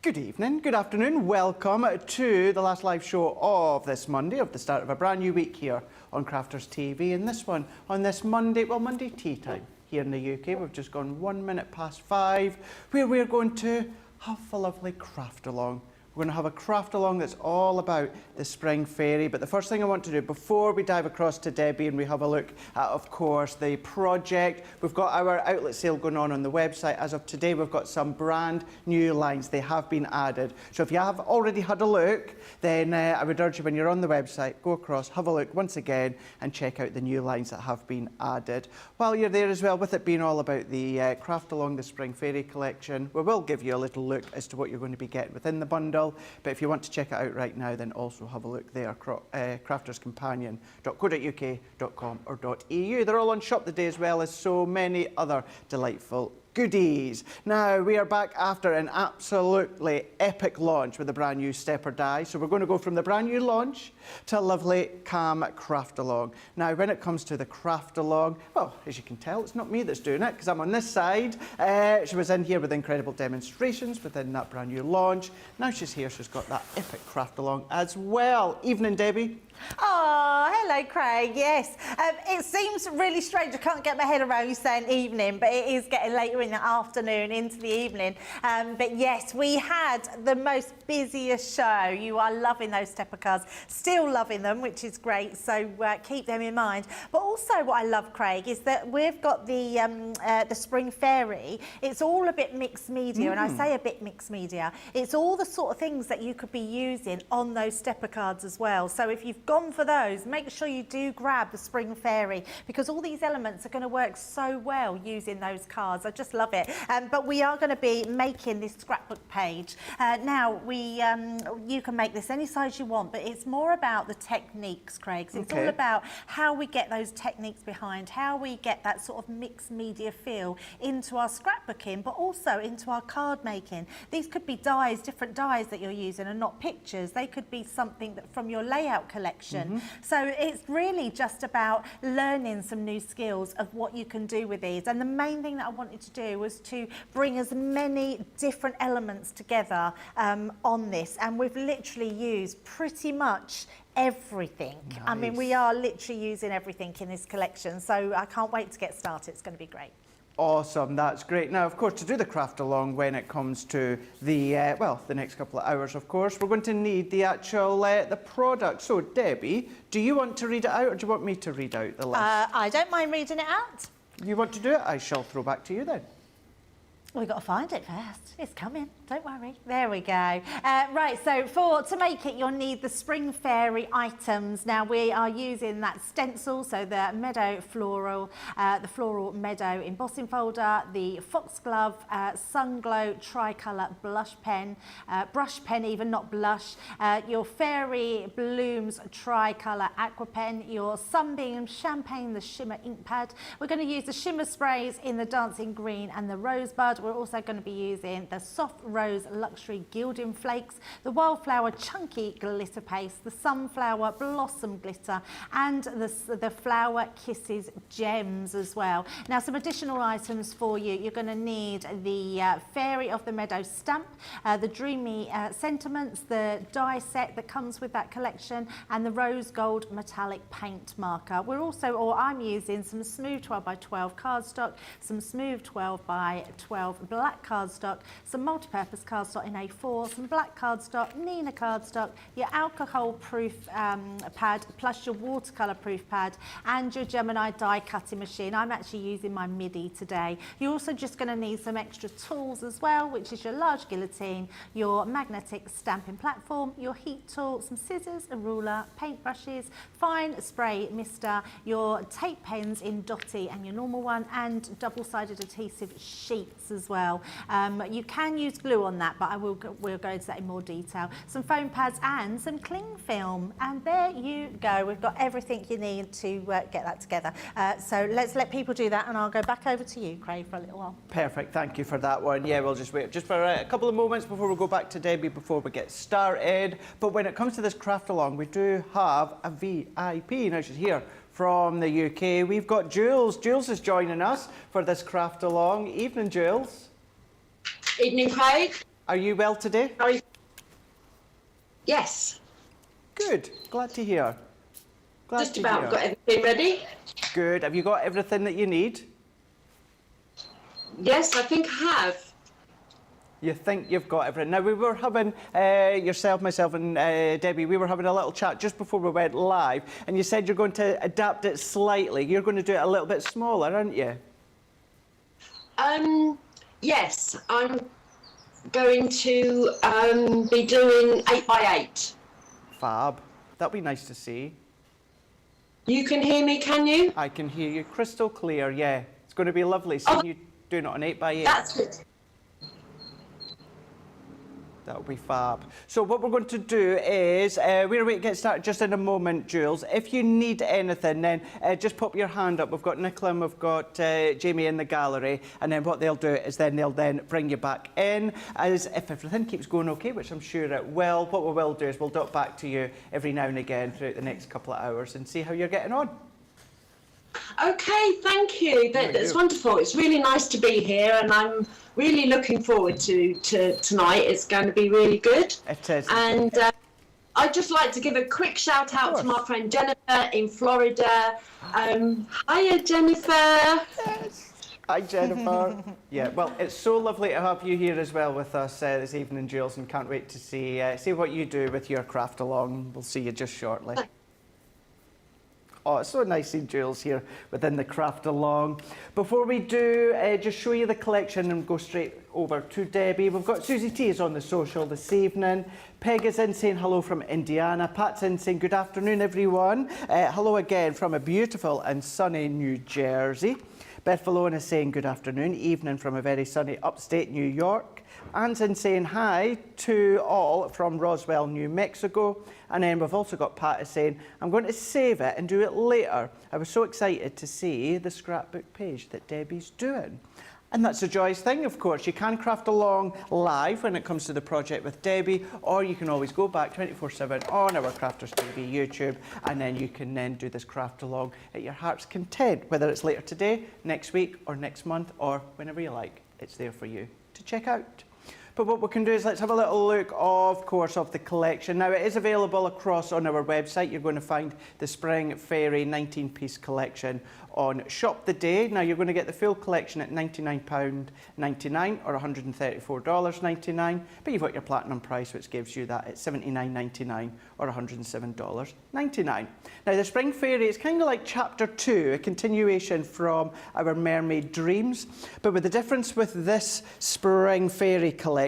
Good evening, good afternoon, welcome to the last live show of this Monday, of the start of a brand new week here on Crafters TV. And this one, on this Monday, well, Monday tea time here in the UK. We've just gone 1 minute past 5, where we're going to have a lovely craft along. We're going to have a craft along that's all about the Spring Fairy. But the first thing I want to do before we dive across to Debbie and we have a look at, of course, the project, we've got our outlet sale going on the website. As of today, we've got some brand new lines. They have been added. So if you have already had a look, then I would urge you, when you're on the website, go across, have a look once again and check out the new lines that have been added. While you're there as well, with it being all about the craft along the Spring Fairy collection, we will give you a little look as to what you're going to be getting within the bundle. But if you want to check it out right now, then also have a look there, crafterscompanion.co.uk.com or .eu. They're all on shop today, as well as so many other delightful goodies. Now, we are back after an absolutely epic launch with a brand new stepper die. So we're going to go from the brand new launch to a lovely calm craft along. Now, when it comes to the craft along, well, as you can tell, it's not me that's doing it because I'm on this side. She was in here with incredible demonstrations within that brand new launch. Now she's here, she's got that epic craft along as well. Evening, Debbie. Oh, hello, Craig. Yes, it seems really strange. I can't get my head around you saying evening, but it is getting later in the afternoon into the evening. But yes, we had the most busiest show. You are loving those stepper cards, still loving them, which is great. So keep them in mind. But also, what I love, Craig, is that we've got the Spring Fairy. It's all a bit mixed media, and I say a bit mixed media. It's all the sort of things that you could be using on those stepper cards as well. So if you've gone for those, make sure you do grab the Spring Fairy, because all these elements are going to work so well using those cards. I just love it. But we are going to be making this scrapbook page. Now, you can make this any size you want, but it's more about the techniques, Craig. So it's all about how we get those techniques behind, how we get that sort of mixed media feel into our scrapbooking, but also into our card making. These could be dies, different dies that you're using, and not pictures. They could be something that from your layout collection. So it's really just about learning some new skills of what you can do with these. And the main thing that I wanted to do was to bring as many different elements together on this. And we've literally used pretty much everything. Nice. I mean, we are literally using everything in this collection. So I can't wait to get started. It's going to be great. Awesome, that's great. Now, of course, to do the craft along when it comes to the, the next couple of hours, of course, we're going to need the actual, the product. So, Debbie, do you want to read it out or do you want me to read out the list? I don't mind reading it out. You want to do it? I shall throw back to you then. We've got to find it first. It's coming, don't worry. There we go. Right, so to make it, you'll need the Spring Fairy items. Now, we are using that stencil, so the Meadow Floral, the Floral Meadow embossing folder, the Foxglove Sun Glow Tricolour blush pen, brush pen even, not blush, your Fairy Blooms Tricolour aqua pen, your Sunbeam Champagne, the shimmer ink pad. We're going to use the shimmer sprays in the Dancing Green and the Rosebud. We're also going to be using the Soft Rose Luxury Gilding Flakes, the Wildflower Chunky Glitter Paste, the Sunflower Blossom Glitter, and the Flower Kisses Gems as well. Now, some additional items for you. You're going to need the Fairy of the Meadow stamp, the Dreamy Sentiments, the die set that comes with that collection, and the Rose Gold Metallic Paint Marker. We're also, or I'm using some smooth 12 by 12 cardstock, some smooth 12 by 12 black cardstock, some multi-purpose cardstock in A4, some black cardstock, Nina cardstock, your alcohol proof pad, plus your watercolour proof pad, and your Gemini die cutting machine. I'm actually using my MIDI today. You're also just going to need some extra tools as well, which is your large guillotine, your magnetic stamping platform, your heat tool, some scissors, a ruler, paintbrushes, fine spray mister, your tape pens in Dotty and your normal one, and double-sided adhesive sheets as well. You can use glue on that, but we'll go into that in more detail. Some foam pads and some cling film. And there you go. We've got everything you need to get that together. So let's let people do that, and I'll go back over to you, Craig, for a little while. Perfect. Thank you for that one. Yeah, we'll just wait just for a couple of moments before we go back to Debbie before we get started. But when it comes to this craft along, we do have a VIP. Now, she's here from the UK. We've got Jules. Jules is joining us for this craft along. Evening, Jules. Evening, Craig. Are you well today? Yes. Good. Glad to hear. Just about got everything ready. Good. Have you got everything that you need? Yes, I think I have. You think you've got everything. Now, we were having, yourself, myself and Debbie, we were having a little chat just before we went live, and you said you're going to adapt it slightly. You're going to do it a little bit smaller, aren't you? Yes, I'm going to be doing 8 by 8. Fab. That'll be nice to see. You can hear me, can you? I can hear you crystal clear, yeah. It's going to be lovely seeing you doing it on 8 by 8. That's it. That'll be fab. So what we're going to do is, we're going to get started just in a moment, Jules. If you need anything, then just pop your hand up. We've got Nicola and we've got Jamie in the gallery. And then what they'll do is they'll bring you back in. As if everything keeps going okay, which I'm sure it will, what we will do is we'll dot back to you every now and again throughout the next couple of hours and see how you're getting on. Okay, thank you. That's wonderful. It's really nice to be here, and I'm really looking forward to tonight. It's going to be really good. It is. And I'd just like to give a quick shout out to my friend Jennifer in Florida. Hiya, Jennifer. Yes. Hi, Jennifer. Yeah, well, it's so lovely to have you here as well with us this evening, Jules, and can't wait to see what you do with your craft along. We'll see you just shortly. Oh, it's so nice seeing Jules here within the craft along. Before we do, just show you the collection and go straight over to Debbie. We've got Susie T is on the social this evening. Peg is in saying hello from Indiana. Pat's in saying good afternoon, everyone. Hello again from a beautiful and sunny New Jersey. Beth Valone is saying good afternoon, evening from a very sunny upstate New York. Anne's in saying hi to all from Roswell, New Mexico. And then we've also got Pat is saying, I'm going to save it and do it later. I was so excited to see the scrapbook page that Debbie's doing. And that's the joyous thing, of course. You can craft along live when it comes to the project with Debbie, or you can always go back 24/7 on our Crafters TV YouTube, and then you can then do this craft along at your heart's content, whether it's later today, next week, or next month, or whenever you like. It's there for you to check out. But what we can do is let's have a little look, of course, of the collection. Now, it is available across on our website. You're going to find the Spring Fairy 19-piece collection on Shop the Day. Now, you're going to get the full collection at £99.99 or $134.99, but you've got your platinum price, which gives you that at $79.99 or $107.99. Now, the Spring Fairy is kind of like Chapter 2, a continuation from our Mermaid Dreams, but with the difference with this Spring Fairy collection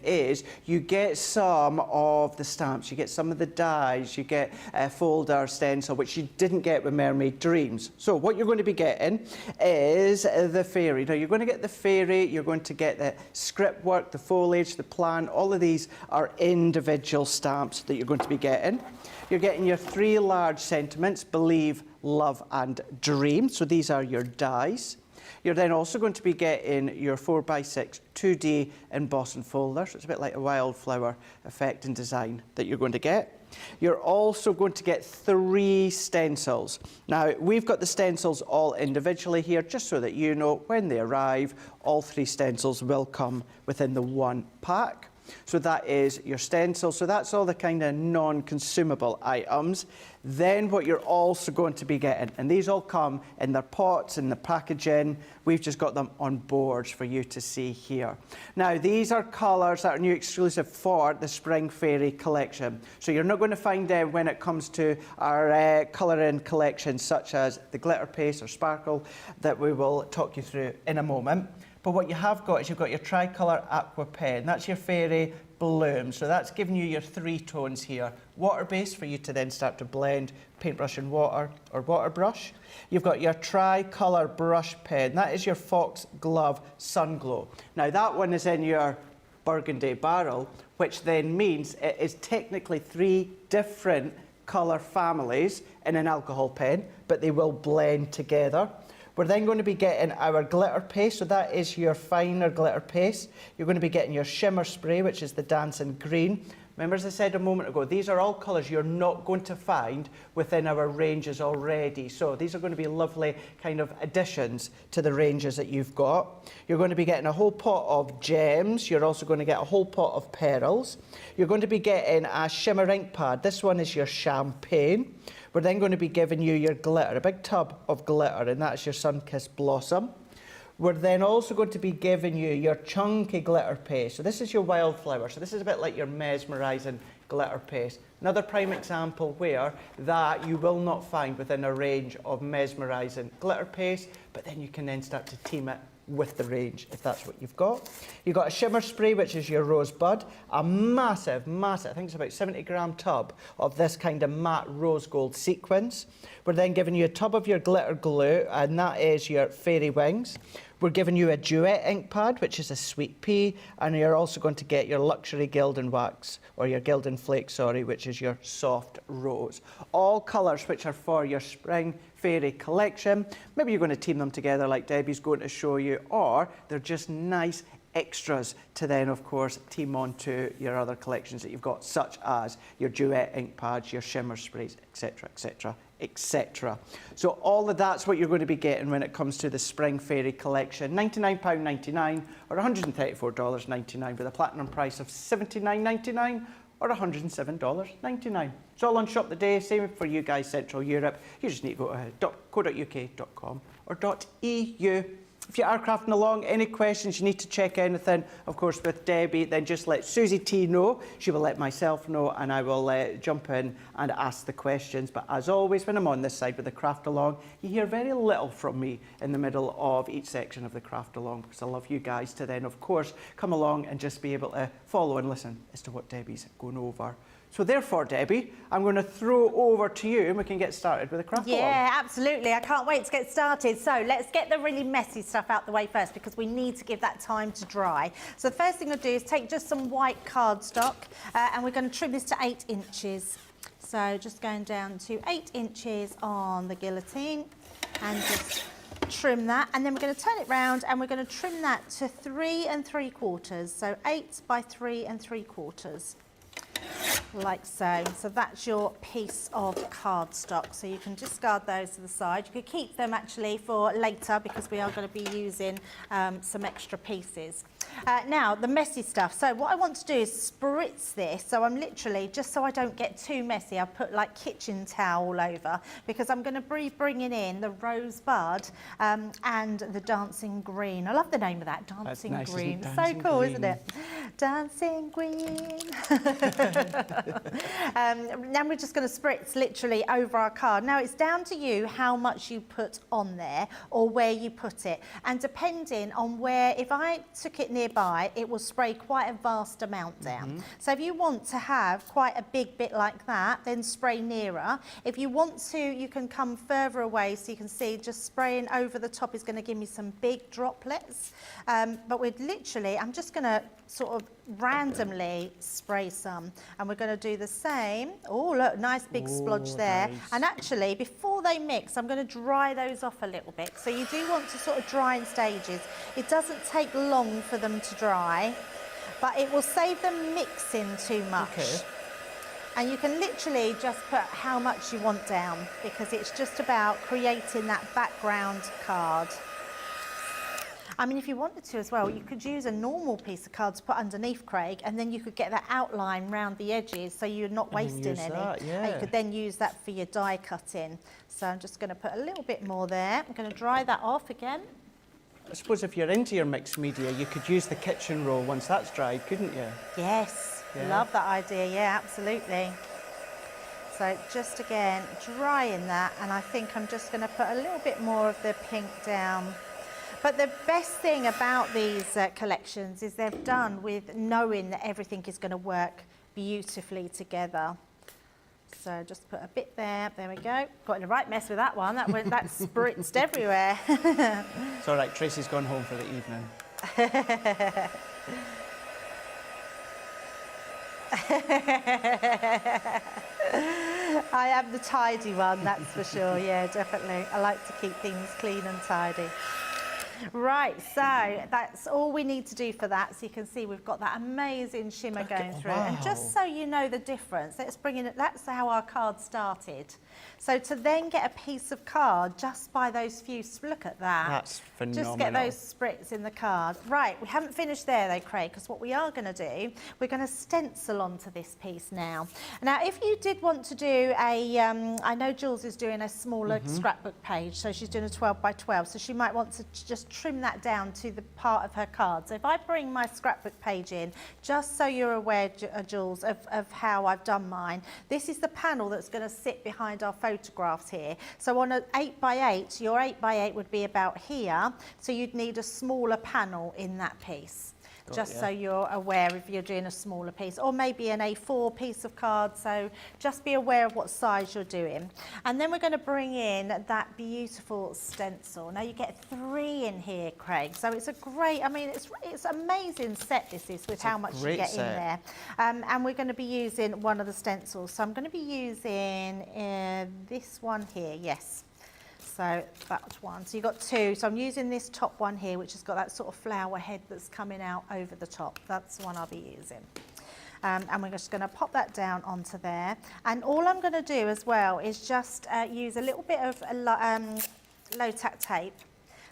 is you get some of the stamps, you get some of the dies, you get a folder stencil, which you didn't get with Mermaid Dreams. So what you're going to be getting is the fairy. Now, you're going to get the fairy, you're going to get the script work, the foliage, the plan. All of these are individual stamps that you're going to be getting. You're getting your 3 large sentiments, believe, love, and dream. So these are your dies. You're then also going to be getting your 4x6 2D embossing folder. So it's a bit like a wildflower effect and design that you're going to get. You're also going to get 3 stencils. Now, we've got the stencils all individually here, just so that you know when they arrive, all 3 stencils will come within the one pack. So that is your stencil. So that's all the kind of non-consumable items. Then what you're also going to be getting, and these all come in their pots, in the packaging. We've just got them on boards for you to see here. Now, these are colours that are new exclusive for the Spring Fairy collection. So you're not going to find them when it comes to our colouring collections, such as the glitter paste or sparkle, that we will talk you through in a moment. But what you have got is you've got your tricolour aqua pen. That's your fairy bloom. So that's giving you your 3 tones here. Water-based for you to then start to blend paintbrush and water or water brush. You've got your tricolour brush pen. That is your Foxglove Sun Glow. Now that one is in your burgundy barrel, which then means it is technically 3 different colour families in an alcohol pen, but they will blend together. We're then going to be getting our glitter paste, so that is your finer glitter paste. You're going to be getting your shimmer spray, which is the dancing green, Remember, as I said a moment ago, these are all colours you're not going to find within our ranges already. So these are going to be lovely kind of additions to the ranges that you've got. You're going to be getting a whole pot of gems. You're also going to get a whole pot of pearls. You're going to be getting a shimmer ink pad. This one is your champagne. We're then going to be giving you your glitter, a big tub of glitter, and that's your Sun-Kissed Blossom. We're then also going to be giving you your chunky glitter paste. So this is your wildflower. So this is a bit like your mesmerising glitter paste. Another prime example where that you will not find within a range of mesmerising glitter paste, but then you can then start to team it with the range if that's what you've got. You've got a shimmer spray, which is your rosebud, a massive, I think it's about 70-gram tub of this kind of matte rose gold sequins. We're then giving you a tub of your glitter glue, and that is your fairy wings. We're giving you a duet ink pad, which is a sweet pea, and you're also going to get your luxury gildan wax, or your gildan flake, sorry, which is your soft rose. All colours which are for your spring fairy collection. Maybe you're going to team them together like Debbie's going to show you, or they're just nice extras to then, of course, team onto your other collections that you've got, such as your duet ink pads, your shimmer sprays, etc., etc., etc. So all of that's what you're going to be getting when it comes to the Spring Fairy collection. £99.99 or $134.99 with a platinum price of $79.99 or $107.99. It's all on Shop the Day, same for you guys, Central Europe. You just need to go to .co.uk.com or .eu. If you are crafting along, any questions, you need to check anything, of course, with Debbie, then just let Susie T know. She will let myself know, and I will jump in and ask the questions. But as always, when I'm on this side with the craft along, you hear very little from me in the middle of each section of the craft along, because I love you guys to then, of course, come along and just be able to follow and listen as to what Debbie's going over. So therefore, Debbie, I'm going to throw over to you and we can get started with the craft along. Yeah, absolutely. I can't wait to get started. So let's get the really messy stuff out the way first, because we need to give that time to dry. So the first thing I'll do is take just some white cardstock and we're going to trim this to 8 inches. So just going down to 8 inches on the guillotine and just trim that, and then we're going to turn it round and we're going to trim that to 3 3/4. So 8 by 3 3/4. Like so. So that's your piece of cardstock. So you can discard those to the side. You could keep them actually for later, because we are going to be using some extra pieces. Now, the messy stuff. So what I want to do is spritz this. So I'm literally, just so I don't get too messy, I've put like kitchen towel all over, because I'm going to be bringing in the rosebud and the dancing green. I love the name of that, dancing nice, green. isn't it? So Dancing cool, green. isn't it? Dancing green. Now we're just going to spritz literally over our card. Now it's down to you how much you put on there or where you put it. And depending on where, if I took it nearby, it will spray quite a vast amount down. So if you want to have quite a big bit like that, then spray nearer. If you want to, you can come further away, so you can see just spraying over the top is going to give me some big droplets. But we're literally, I'm just going to sort of randomly spray some, and we're going to do the same. Oh look, nice big splodge there. Nice. And actually, before they mix, I'm going to dry those off a little bit. So you do want to sort of dry in stages. It doesn't take long for them to dry, but it will save them mixing too much. Okay. And you can literally just put how much you want down, because it's just about creating that background card. I mean, if you wanted to as well, you could use a normal piece of card to put underneath, Craig, and then you could get that outline round the edges, so you're not wasting any. That, yeah. And you could then use that for your die cutting. So I'm just going to put a little bit more there. I'm going to dry that off again. I suppose if you're into your mixed media, you could use the kitchen roll once that's dried, couldn't you? Yes, Yeah. love that idea. Yeah, absolutely. So just again, drying that, and I think I'm just going to put a little bit more of the pink down. But the best thing about these collections is they're done with knowing that everything is going to work beautifully together. So just put a bit there. There we go. Got in the right mess with that one. That went, that spritzed everywhere. It's all right, Tracy's gone home for the evening. I am the tidy one, that's for sure. Yeah, definitely. I like to keep things clean and tidy. Right, so that's all we need to do for that. So you can see we've got that amazing shimmer going through. Wow. And just so you know the difference, let's bring in, that's how our card started. So to then get a piece of card just by those few, look at that. That's phenomenal. Just get those spritz in the card. Right, we haven't finished there though, Craig, because what we are going to do, we're going to stencil onto this piece now. Now, if you did want to do a, I know Jules is doing a smaller scrapbook page, so she's doing a 12 by 12, so she might want to just trim that down to the part of her card. So if I bring my scrapbook page in, just so you're aware, Jules, of how I've done mine, this is the panel that's going to sit behind our photographs here. So on an 8 by 8, your 8 by 8 would be about here, so you'd need a smaller panel in that piece. Just so you're aware if you're doing a smaller piece, or maybe an A4 piece of card, so just be aware of what size you're doing. And then we're going to bring in that beautiful stencil. Now you get 3 in here, Craig, so it's a great, I mean, it's amazing set this is with how much you get in there. And we're going to be using one of the stencils, so I'm going to be using this one here, yes. So that's one. So you've got 2. So I'm using this top one here, which has got that sort of flower head that's coming out over the top. That's the one I'll be using. And we're just going to pop that down onto there. And all I'm going to do as well is just use a little bit of low-tack tape,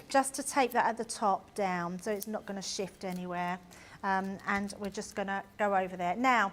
just to tape that at the top down, so it's not going to shift anywhere. And we're just going to go over there. Now,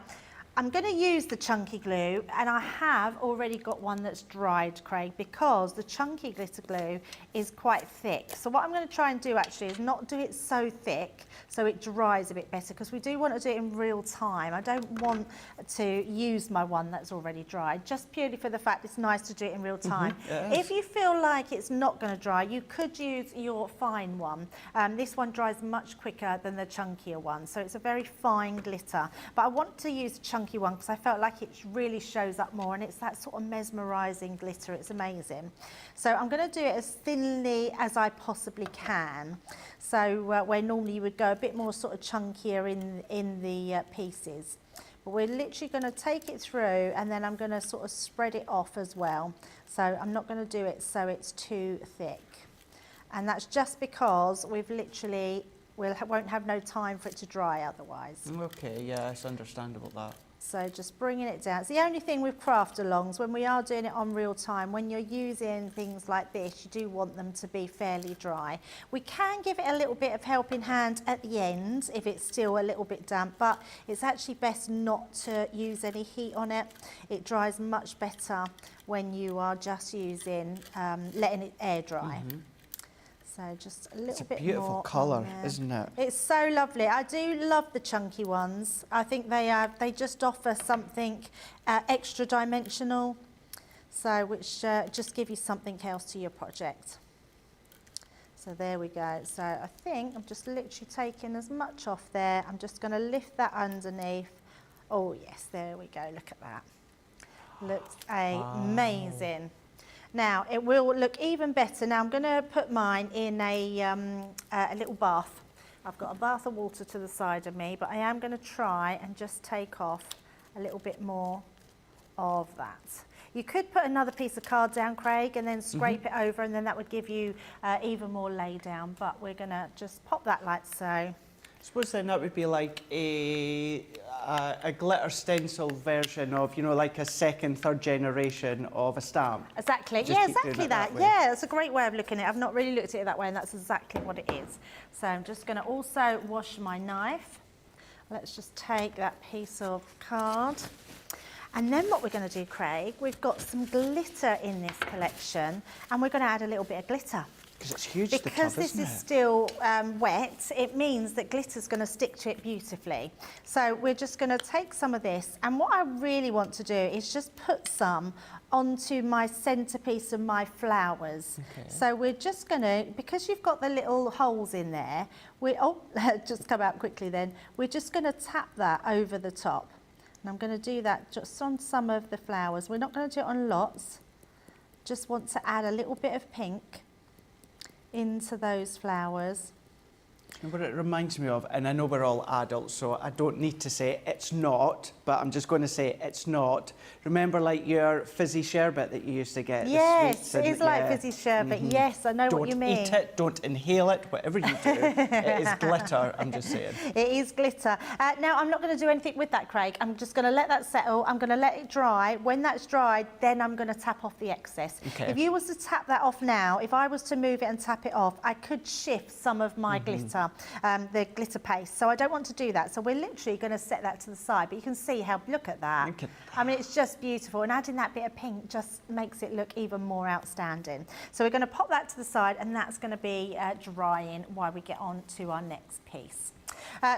I'm going to use the chunky glue, and I have already got one that's dried, Craig, because the chunky glitter glue is quite thick. So what I'm going to try and do actually is not do it so thick so it dries a bit better, because we do want to do it in real time. I don't want to use my one that's already dried, just purely for the fact it's nice to do it in real time. If you feel like it's not going to dry, you could use your fine one. This one dries much quicker than the chunkier one, so it's a very fine glitter. But I want to use the chunky one because I felt like it really shows up more, and it's that sort of mesmerising glitter. It's amazing. So I'm going to do it as thinly as I possibly can. So where normally you would go a bit more sort of chunkier in the pieces. But we're literally going to take it through, and then I'm going to sort of spread it off as well. So I'm not going to do it so it's too thick. And that's just because we've literally, won't have no time for it to dry otherwise. Okay, yeah, it's understandable that. So just bringing it down. It's the only thing with craft alongs, when we are doing it on real time, when you're using things like this, you do want them to be fairly dry. We can give it a little bit of helping hand at the end if it's still a little bit damp, but it's actually best not to use any heat on it. It dries much better when you are just using, letting it air dry. So just a little bit more. It's a beautiful colour, isn't it? It's so lovely. I do love the chunky ones. I think they just offer something extra dimensional, so which just give you something else to your project. So there we go. So I think I'm just literally taking as much off there. I'm just going to lift that underneath. Oh yes, there we go. Look at that. Looks amazing. Now, it will look even better. Now, I'm going to put mine in a little bath. I've got a bath of water to the side of me, but I am going to try and just take off a little bit more of that. You could put another piece of card down, Craig, and then scrape it over, and then that would give you even more lay down. But we're going to just pop that like so. I suppose then that would be like a glitter stencil version of, you know, like a second, third generation of a stamp. Exactly. Just yeah, keep doing exactly it that. way. Yeah, it's a great way of looking at it. I've not really looked at it that way, and that's exactly what it is. So I'm just going to also wash my knife. Let's just take that piece of card. And then what we're going to do, Craig, we've got some glitter in this collection, and we're going to add a little bit of glitter. Because it's huge, the tub, Because this isn't is it? still wet, it means that glitter's going to stick to it beautifully. So we're just going to take some of this, and what I really want to do is just put some onto my centerpiece of my flowers. Okay. So we're just going to, because you've got the little holes in there, just come out quickly then, we're just going to tap that over the top. And I'm going to do that just on some of the flowers. We're not going to do it on lots. Just want to add a little bit of pink into those flowers. You know what it reminds me of, and I know we're all adults, so I don't need to say it's not, but I'm just going to say it's not. Remember, like your fizzy sherbet that you used to get? Yes, it is like fizzy sherbet. Yes, I know what you mean. Don't eat it, don't inhale it, whatever you do. It is glitter, I'm just saying. It is glitter. Now, I'm not going to do anything with that, Craig. I'm just going to let that settle. I'm going to let it dry. When that's dried, then I'm going to tap off the excess. Okay. If you was to tap that off now, if I was to move it and tap it off, I could shift some of my glitter, the glitter paste. So I don't want to do that. So we're literally going to set that to the side. But you can see how, look at that. Look at I mean, it's just beautiful. And adding that bit of pink just makes it look even more outstanding. So we're going to pop that to the side, and that's going to be drying while we get on to our next piece.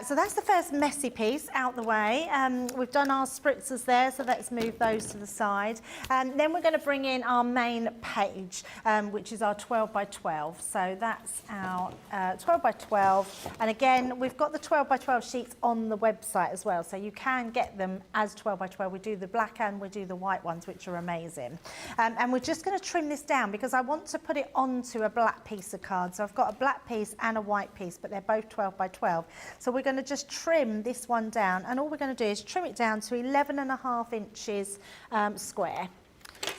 So that's the first messy piece out the way. We've done our spritzers there, so let's move those to the side. Then we're going to bring in our main page, which is our 12 by 12. So that's our 12 by 12. And again, we've got the 12 by 12 sheets on the website as well. So you can get them as 12 by 12. We do the black and we do the white ones, which are amazing. And we're just going to trim this down because I want to put it onto a black piece of card. So I've got a black piece and a white piece, but they're both 12 by 12. So we're going to just trim this one down, and all we're going to do is trim it down to 11.5 inches square.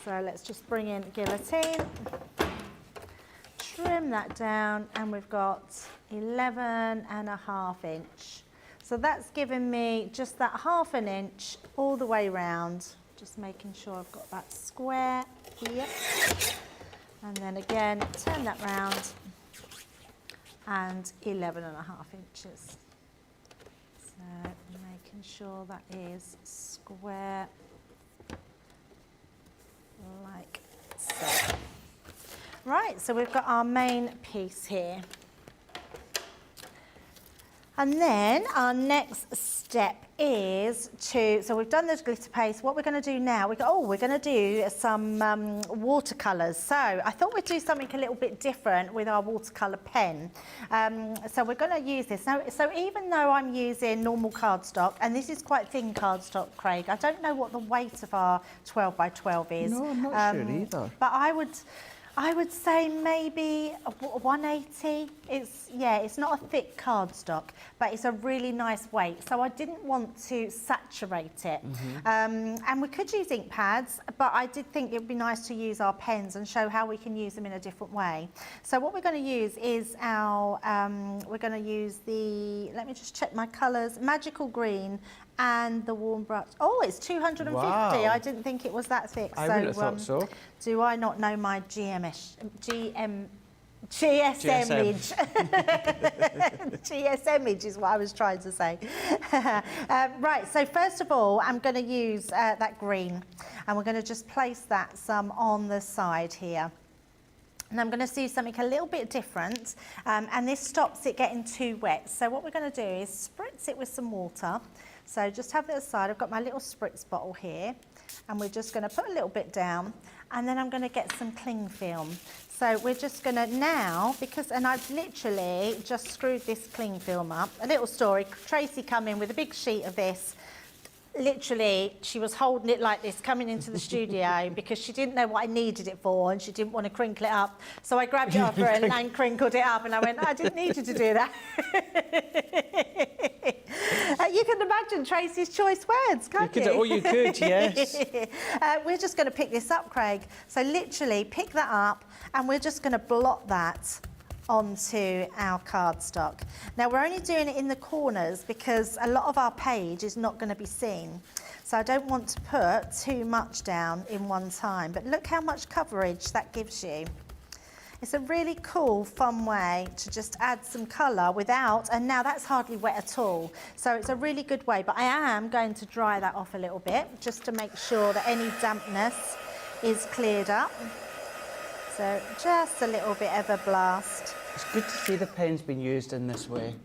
So let's just bring in guillotine, trim that down, and we've got 11.5 inch. So that's given me just that 1/2 inch all the way round, just making sure I've got that square here. And then again, turn that round, and 11.5 inches. So making sure that is square like so. Right, so we've got our main piece here. And then our next step is so we've done the glitter paste. What we're going to do now, we're going to do some watercolours. So I thought we'd do something a little bit different with our watercolour pen. So we're going to use this. Now, so even though I'm using normal cardstock, and this is quite thin cardstock, Craig, I don't know what the weight of our 12 by 12 is. No, I'm not sure either. But I would say maybe 180. It's not a thick cardstock, but it's a really nice weight. So I didn't want to saturate it. And we could use ink pads, but I did think it would be nice to use our pens and show how we can use them in a different way. So what we're going to use is our, we're going to use the, let me just check my colours, magical green and the warm brush. Oh, it's 250. Wow. I didn't think it was that thick. I would have thought so. Do I not know my GSM image? GSM is what I was trying to say. Right, so first of all, I'm going to use that green, and we're going to just place that some on the side here. And I'm going to do something a little bit different, and this stops it getting too wet. So what we're going to do is spritz it with some water. So just have it aside. I've got my little spritz bottle here, and we're just going to put a little bit down, and then I'm going to get some cling film. So we're just going to now, and I've literally just screwed this cling film up. A little story, Tracy come in with a big sheet of this. Literally, she was holding it like this coming into the studio because she didn't know what I needed it for, and she didn't want to crinkle it up. So I grabbed it off her and crinkled it up, and I went, I didn't need you to do that. You can imagine Tracy's choice words, can't you? Oh, you could, yes. We're just going to pick this up, Craig. So literally pick that up, and we're just going to blot that onto our cardstock. Now we're only doing it in the corners because a lot of our page is not going to be seen. So I don't want to put too much down in one time, but look how much coverage that gives you. It's a really cool, fun way to just add some colour without, and now that's hardly wet at all. So it's a really good way, but I am going to dry that off a little bit just to make sure that any dampness is cleared up. So just a little bit of a blast. It's good to see the pen's been used in this way.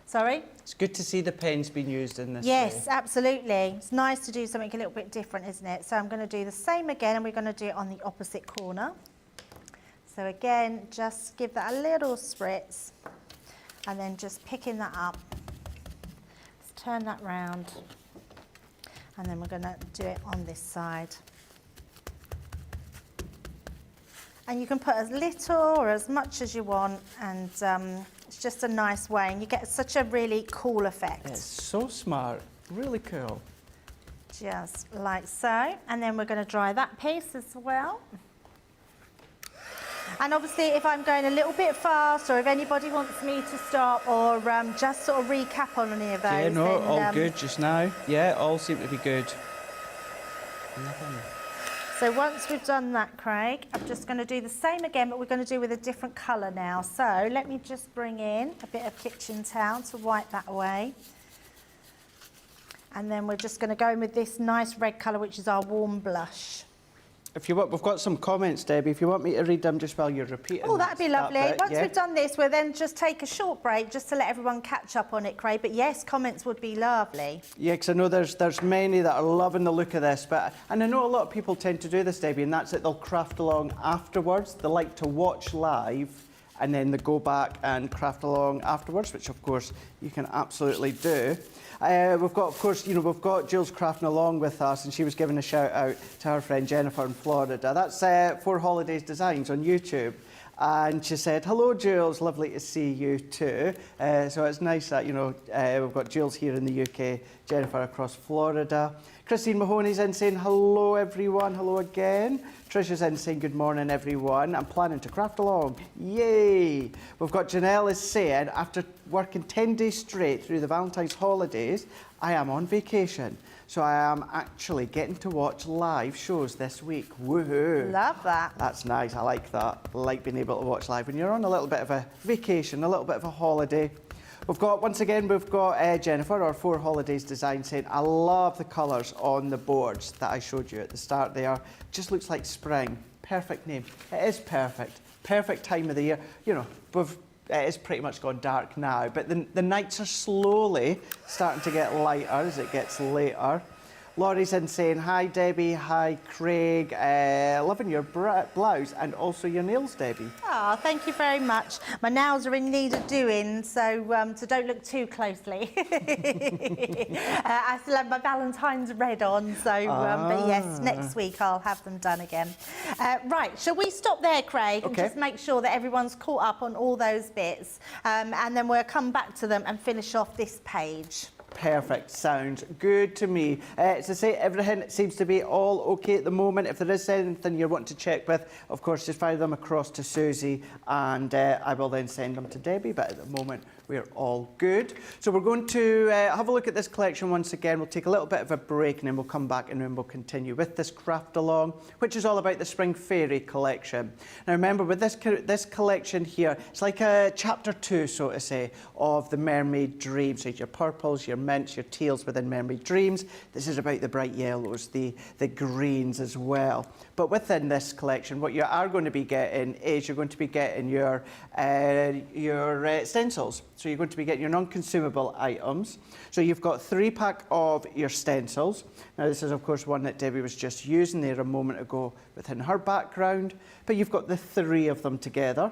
Sorry? It's good to see the pen's been used in this way. Yes, absolutely. It's nice to do something a little bit different, isn't it? So I'm going to do the same again, and we're going to do it on the opposite corner. So again, just give that a little spritz, and then just picking that up. Let's turn that round, and then we're going to do it on this side. And you can put as little or as much as you want, and It's just a nice way, and you get such a really cool effect. It's so smart, really cool. Just like so, and then we're going to dry that piece as well. And obviously, if I'm going a little bit fast, or if anybody wants me to stop, or just sort of recap on any of those. Yeah, no, then, all good just now. Yeah, all seem to be good. Nothing. So once we've done that, Craig, I'm just going to do the same again, but we're going to do with a different colour now. So let me just bring in a bit of kitchen towel to wipe that away. And then we're just going to go in with this nice red colour, which is our warm blush. If you want, we've got some comments, Debbie. If you want me to read them just while you're repeating. Oh, that'd be lovely. Bit, Once yeah. we've done this, we'll then just take a short break just to let everyone catch up on it, Craig. But yes, comments would be lovely. Yeah, because I know there's many that are loving the look of this, and I know a lot of people tend to do this, Debbie, and that's it. They'll craft along afterwards. They like to watch live, and then they go back and craft along afterwards, which of course you can absolutely do. We've got, of course, we've got Jules crafting along with us, and she was giving a shout out to her friend Jennifer in Florida. That's 4 Holidays Designs on YouTube. And she said, hello, Jules, lovely to see you too. So it's nice that, we've got Jules here in the UK, Jennifer across Florida. Christine Mahoney's in saying, hello, everyone, hello again. Tricia's in saying, good morning, everyone. I'm planning to craft along. Yay! We've got Janelle is saying, after working 10 days straight through the Valentine's holidays, I am on vacation. So I am actually getting to watch live shows this week. Woohoo! Love that. That's nice. I like that. I like being able to watch live when you're on a little bit of a vacation, a little bit of a holiday. We've got Jennifer, our 4 Holidays Design, saying, I love the colours on the boards that I showed you at the start there. Just looks like spring. Perfect name. It is perfect. Perfect time of the year. It is pretty much gone dark now, but the nights are slowly starting to get lighter as it gets later. Laurie's in saying, hi Debbie, hi Craig, loving your blouse and also your nails, Debbie. Oh, thank you very much. My nails are in need of doing, so don't look too closely. I still have my Valentine's red on, so but yes, next week I'll have them done again. Right, shall we stop there, Craig, and just make sure that everyone's caught up on all those bits, and then we'll come back to them and finish off this page. Perfect. Sounds good to me. To say everything seems to be all okay at the moment. If there is anything you're wanting to check with, of course, just fire them across to Susie and I will then send them to Debbie. But at the moment, we're all good. So we're going to have a look at this collection once again. We'll take a little bit of a break and then we'll come back and then we'll continue with this craft along, which is all about the Spring Fairy collection. Now remember, with this collection here, it's like a chapter 2, so to say, of the Mermaid Dreams. So your purples, your mints, your teals within Mermaid Dreams. This is about the bright yellows, the greens as well. But within this collection, what you are going to be getting is you're going to be getting your stencils. So you're going to be getting your non-consumable items. So you've got 3-pack of your stencils. Now this is of course one that Debbie was just using there a moment ago within her background, but you've got the 3 of them together.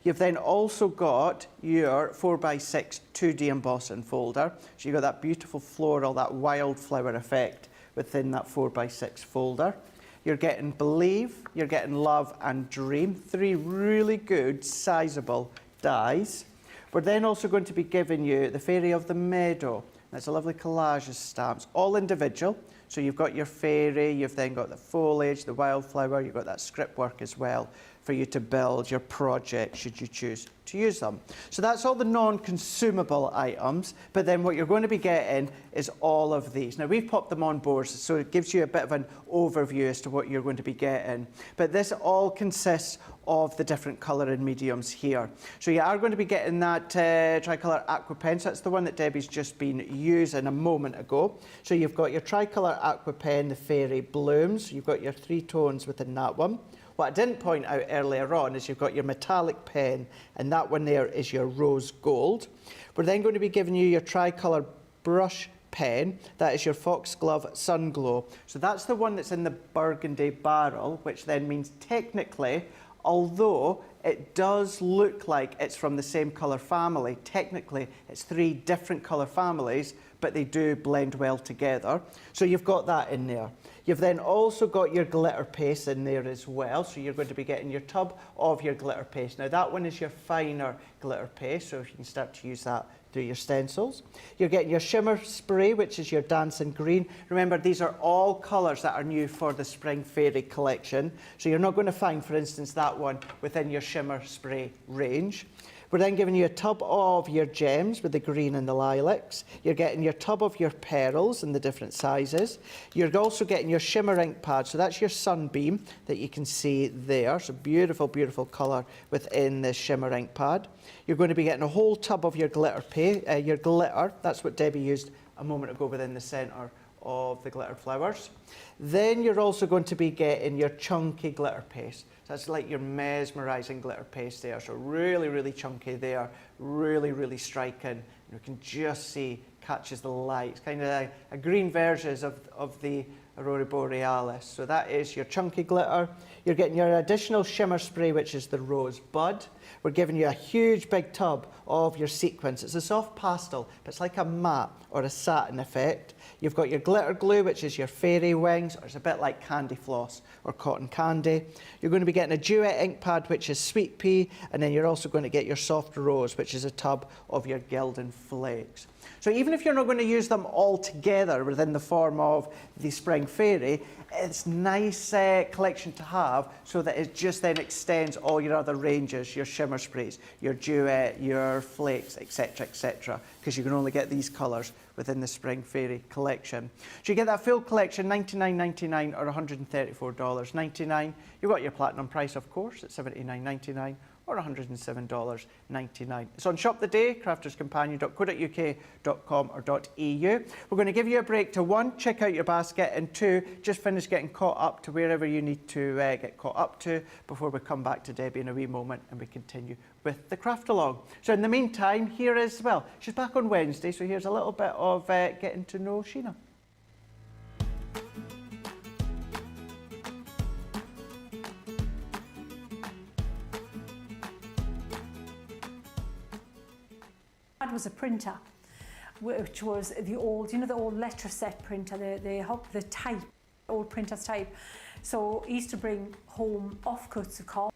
You've then also got your 4x6 2D embossing folder. So you've got that beautiful floral, that wildflower effect within that 4x6 folder. You're getting Believe, you're getting Love and Dream, 3 really good sizable dies. We're then also going to be giving you the Fairy of the Meadow. That's a lovely collage of stamps, all individual. So you've got your fairy, you've then got the foliage, the wildflower, you've got that script work as well for you to build your project should you choose to use them. So that's all the non-consumable items, but then what you're going to be getting is all of these. Now we've popped them on boards, so it gives you a bit of an overview as to what you're going to be getting. But this all consists of the different colour and mediums here. So you are going to be getting that tricolour aqua pen. So that's the one that Debbie's just been using a moment ago. So you've got your tricolour aqua pen, the Fairy Blooms. You've got your 3 tones within that one. What I didn't point out earlier on is you've got your metallic pen, and that one there is your Rose Gold. We're then going to be giving you your tricolour brush pen. That is your Foxglove Sun Glow. So that's the one that's in the burgundy barrel, which then means technically, although it does look like it's from the same colour family, technically it's 3 different colour families, but they do blend well together. So you've got that in there. You've then also got your glitter paste in there as well. So you're going to be getting your tub of your glitter paste. Now that one is your finer glitter paste, so if you can start to use that through your stencils. You're getting your shimmer spray, which is your dancing green. Remember, these are all colours that are new for the Spring Fairy collection. So you're not going to find, for instance, that one within your shimmer spray range. We're then giving you a tub of your gems with the green and the lilacs. You're getting your tub of your pearls in the different sizes. You're also getting your shimmer ink pad. So that's your sunbeam that you can see there. So beautiful, beautiful colour within this shimmer ink pad. You're going to be getting a whole tub of your glitter. That's what Debbie used a moment ago within the centre of the glitter flowers. Then you're also going to be getting your chunky glitter paste. That's like your mesmerising glitter paste there. So really, really chunky there, really, really striking. You can just see catches the light. It's kind of a green version of the Aurora Borealis. So that is your chunky glitter. You're getting your additional shimmer spray, which is the Rose Bud. We're giving you a huge big tub of your sequins. It's a soft pastel, but it's like a matte or a satin effect. You've got your glitter glue, which is your fairy wings, or it's a bit like candy floss or cotton candy. You're going to be getting a duet ink pad, which is sweet pea, and then you're also going to get your soft rose, which is a tub of your gilden flakes. So even if you're not going to use them all together within the form of the Spring Fairy, it's a nice collection to have so that it just then extends all your other ranges, your shimmer sprays, your duet, your flakes, etc., because you can only get these colours within the Spring Fairy collection. So you get that full collection, $99.99 or $134.99. You've got your platinum price, of course, at $79.99. or $107.99. It's on Shop the Day, crafterscompanion.co.uk.com or .eu. We're going to give you a break to 1, check out your basket, and 2, just finish getting caught up to wherever you need to get caught up to before we come back to Debbie in a wee moment and we continue with the craft along. So in the meantime, here is, well, she's back on Wednesday, so here's a little bit of getting to know Sheena. Was a printer, which was the old, the old letter set printer, the type, old printer's type. So he used to bring home offcuts of card,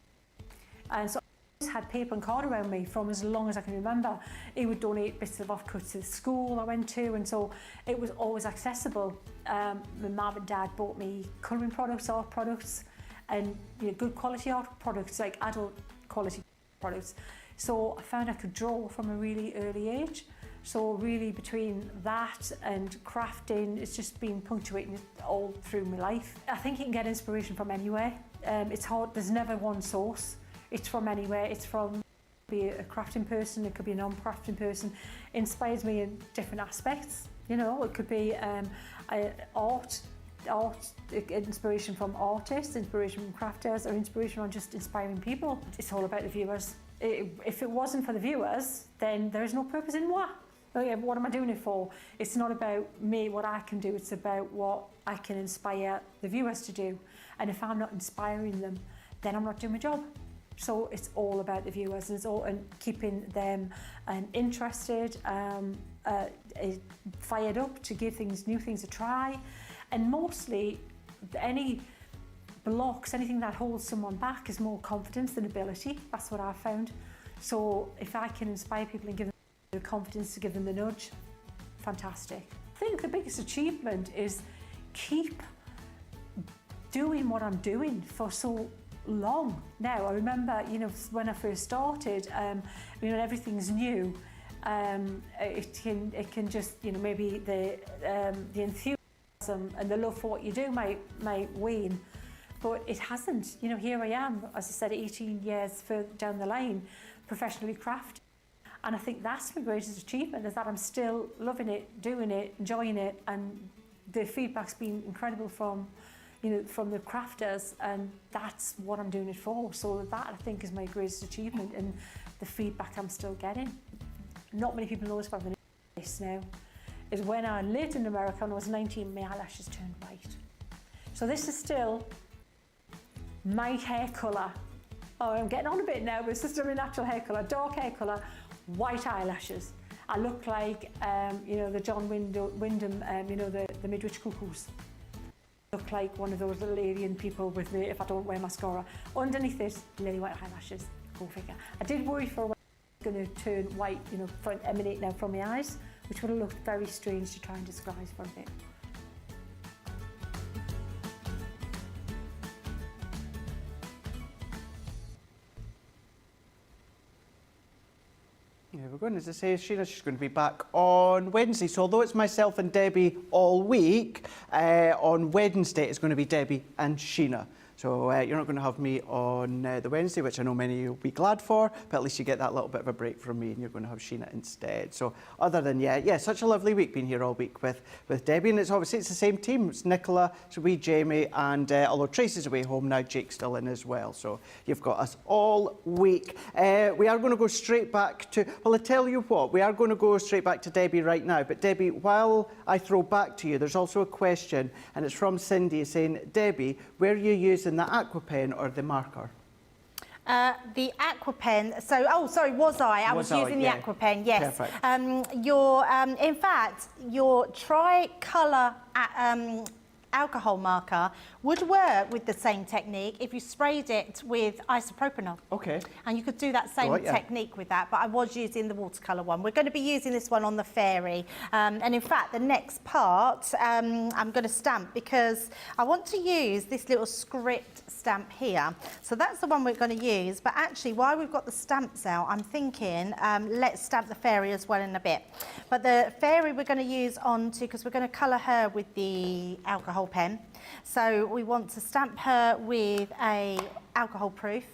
and so I always had paper and card around me from as long as I can remember. He would donate bits of offcuts to the school I went to, and so it was always accessible. My mum and dad bought me colouring products, art products, and good quality art products, like adult quality products. So I found I could draw from a really early age. So really between that and crafting, it's just been punctuating all through my life. I think you can get inspiration from anywhere. It's hard, there's never one source. It's from anywhere. It's from be a crafting person, it could be a non-crafting person. It inspires me in different aspects. It could be art, inspiration from artists, inspiration from crafters, or inspiration on just inspiring people. It's all about the viewers. If it wasn't for the viewers, then there's no purpose in what. What am I doing it for? It's not about me, what I can do, it's about what I can inspire the viewers to do. And if I'm not inspiring them, then I'm not doing my job. So it's all about the viewers, and it's all and keeping them interested, fired up to give new things a try. And mostly, any blocks, anything that holds someone back is more confidence than ability. That's what I've found. So if I can inspire people and give them the confidence to give them the nudge, fantastic. I think the biggest achievement is keep doing what I'm doing for so long now. I remember, when I first started, everything's new. It can just, maybe the enthusiasm and the love for what you do might wane. But it hasn't. Here I am, as I said, 18 years further down the line, professionally crafting. And I think that's my greatest achievement, is that I'm still loving it, doing it, enjoying it, and the feedback's been incredible from the crafters, and that's what I'm doing it for. So that, I think, is my greatest achievement, and the feedback I'm still getting. Not many people know this about this now, is when I lived in America and I was 19, my eyelashes turned white. So this is still my hair colour. Oh, I'm getting on a bit now, but it's just my natural hair colour, dark hair colour, white eyelashes. I look like, you know, the John Wyndham, you know, the Midwich Cuckoos. Look like one of those little alien people with me if I don't wear mascara. Underneath it, lily white eyelashes. Go figure. I did worry for a while I was going to turn white, you know, emanating out from my eyes, which would have looked very strange to try and disguise for a bit. Yeah, we're going, as I say, she's going to be back on Wednesday. So although it's myself and Debbie all week, on Wednesday it's going to be Debbie and Sheena. So you're not going to have me on the Wednesday, which I know many of you will be glad for, but at least you get that little bit of a break from me and you're going to have Sheena instead. So other than, yeah, such a lovely week being here all week with Debbie. And it's obviously it's the same team. It's Nicola, it's wee Jamie, and although Tracy's away home now, Jake's still in as well. So you've got us all week. We are going to go straight back to, well, I tell you what, we are going to go straight back to Debbie right now. But Debbie, while I throw back to you, there's also a question, and it's from Cindy saying, Debbie, where are you using the aqua pen or the marker? The aqua pen. So, oh, sorry, was I? I was using the aqua pen. Yes. Perfect. In fact, your tricolour alcohol marker would work with the same technique if you sprayed it with isopropanol. Okay. And you could do that same technique with that, but I was using the watercolour one. We're going to be using this one on the fairy. And in fact, the next part, I'm going to stamp because I want to use this little script stamp here. So that's the one we're going to use. But actually, while we've got the stamps out, I'm thinking, let's stamp the fairy as well in a bit. But the fairy we're going to use onto, because we're going to colour her with the alcohol pen. So we want to stamp her with a alcohol proof.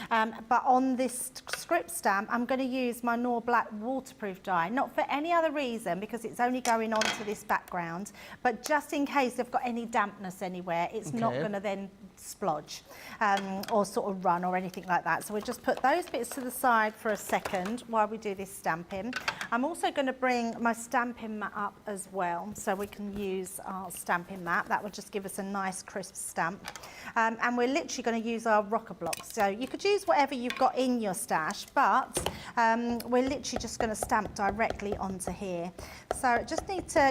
But on this script stamp, I'm going to use my Nor Black waterproof dye, not for any other reason, because it's only going onto this background, but just in case they've got any dampness anywhere, it's not going to then splodge or sort of run or anything like that. So we'll just put those bits to the side for a second while we do this stamping. I'm also going to bring my stamping mat up as well, so we can use our stamping mat. That will just give us a nice crisp stamp. And we're literally going to use our rocker blocks. So you could use whatever you've got in your stash, but we're literally just going to stamp directly onto here. So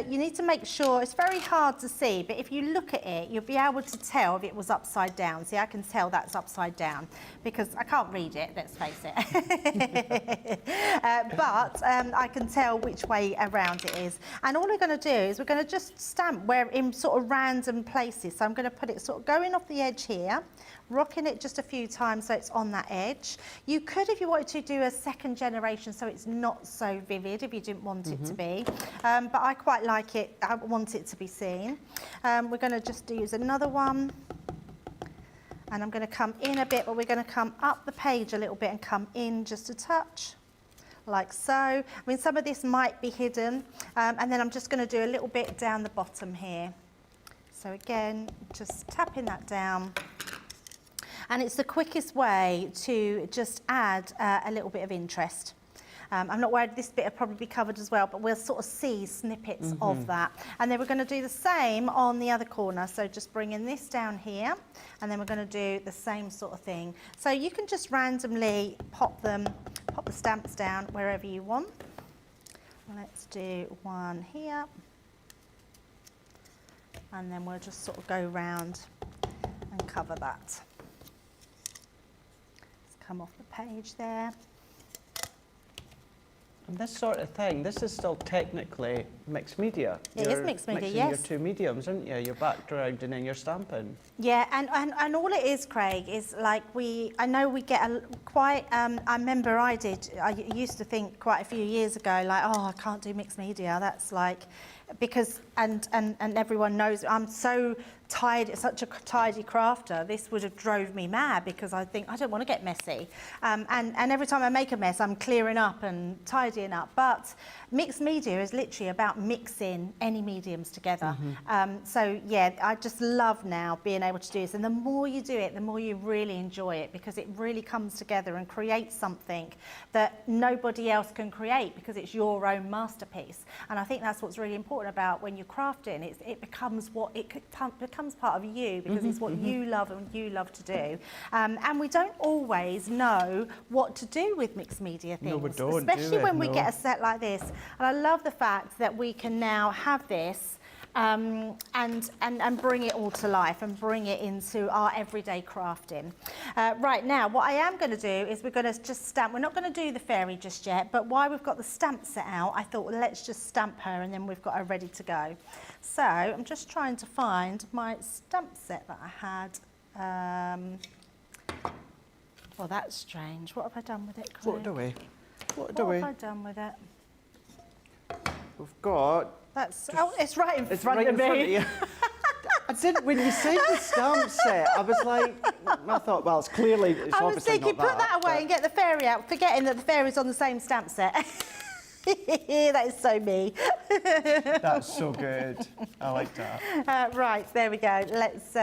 you need to make sure, it's very hard to see, but if you look at it, you'll be able to tell if it was upside down. See, I can tell that's upside down because I can't read it, let's face it. But I can tell which way around it is. And all we're going to do is we're going to just stamp where in sort of random places. So I'm going to put it sort of going off the edge here, rocking it just a few times so it's on that edge. You could, if you wanted to, do a second generation so it's not so vivid if you didn't want it to be. But I quite like it, I want it to be seen. We're going to just use another one. And I'm going to come in a bit, but we're going to come up the page a little bit and come in just a touch, like so. I mean, some of this might be hidden. And then I'm just going to do a little bit down the bottom here. So again, just tapping that down. And it's the quickest way to just add a little bit of interest. I'm not worried, this bit will probably be covered as well, but we'll sort of see snippets of that. And then we're going to do the same on the other corner. So just bringing this down here, and then we're going to do the same sort of thing. So you can just randomly pop the stamps down wherever you want. Let's do one here. And then we'll just sort of go round and cover that. Let's come off the page there. And this sort of thing, this is still technically mixed media. It is mixed media, yes. Your two mediums, aren't you? Your background and then your stamping. Yeah, and all it is, Craig, is like I know we get quite, I remember I used to think quite a few years ago, like, oh, I can't do mixed media. That's like, because, and everyone knows, I'm so tidy, such a tidy crafter, this would have drove me mad because I think I don't want to get messy. And every time I make a mess, I'm clearing up and tidying up. But mixed media is literally about mixing any mediums together. So yeah, I just love now being able to do this. And the more you do it, the more you really enjoy it because it really comes together and creates something that nobody else can create because it's your own masterpiece. And I think that's what's really important about when you're crafting. It becomes becomes part of you because it's what you love and you love to do. And we don't always know what to do with mixed media things. No, we don't, especially when we No. get a set like this. And I love the fact that we can now have this and bring it all to life and bring it into our everyday crafting. Right now, what I am going to do is we're going to just stamp. We're not going to do the fairy just yet, but while we've got the stamp set out, I thought, well, let's just stamp her and then we've got her ready to go. So I'm just trying to find my stamp set that I had. Well, that's strange. What have I done with it, Craig? What do we? What have I done with it? We've got... That's, oh, it's right in It's front right of in front of me. you. I did, when you said the stamp set, I was like, I thought, well, it's clearly, it's I was obviously thinking, not put that away but- and get the fairy out, forgetting that the fairy's on the same stamp set. That is so me. That's so good. I like that. Right, there we go. Let's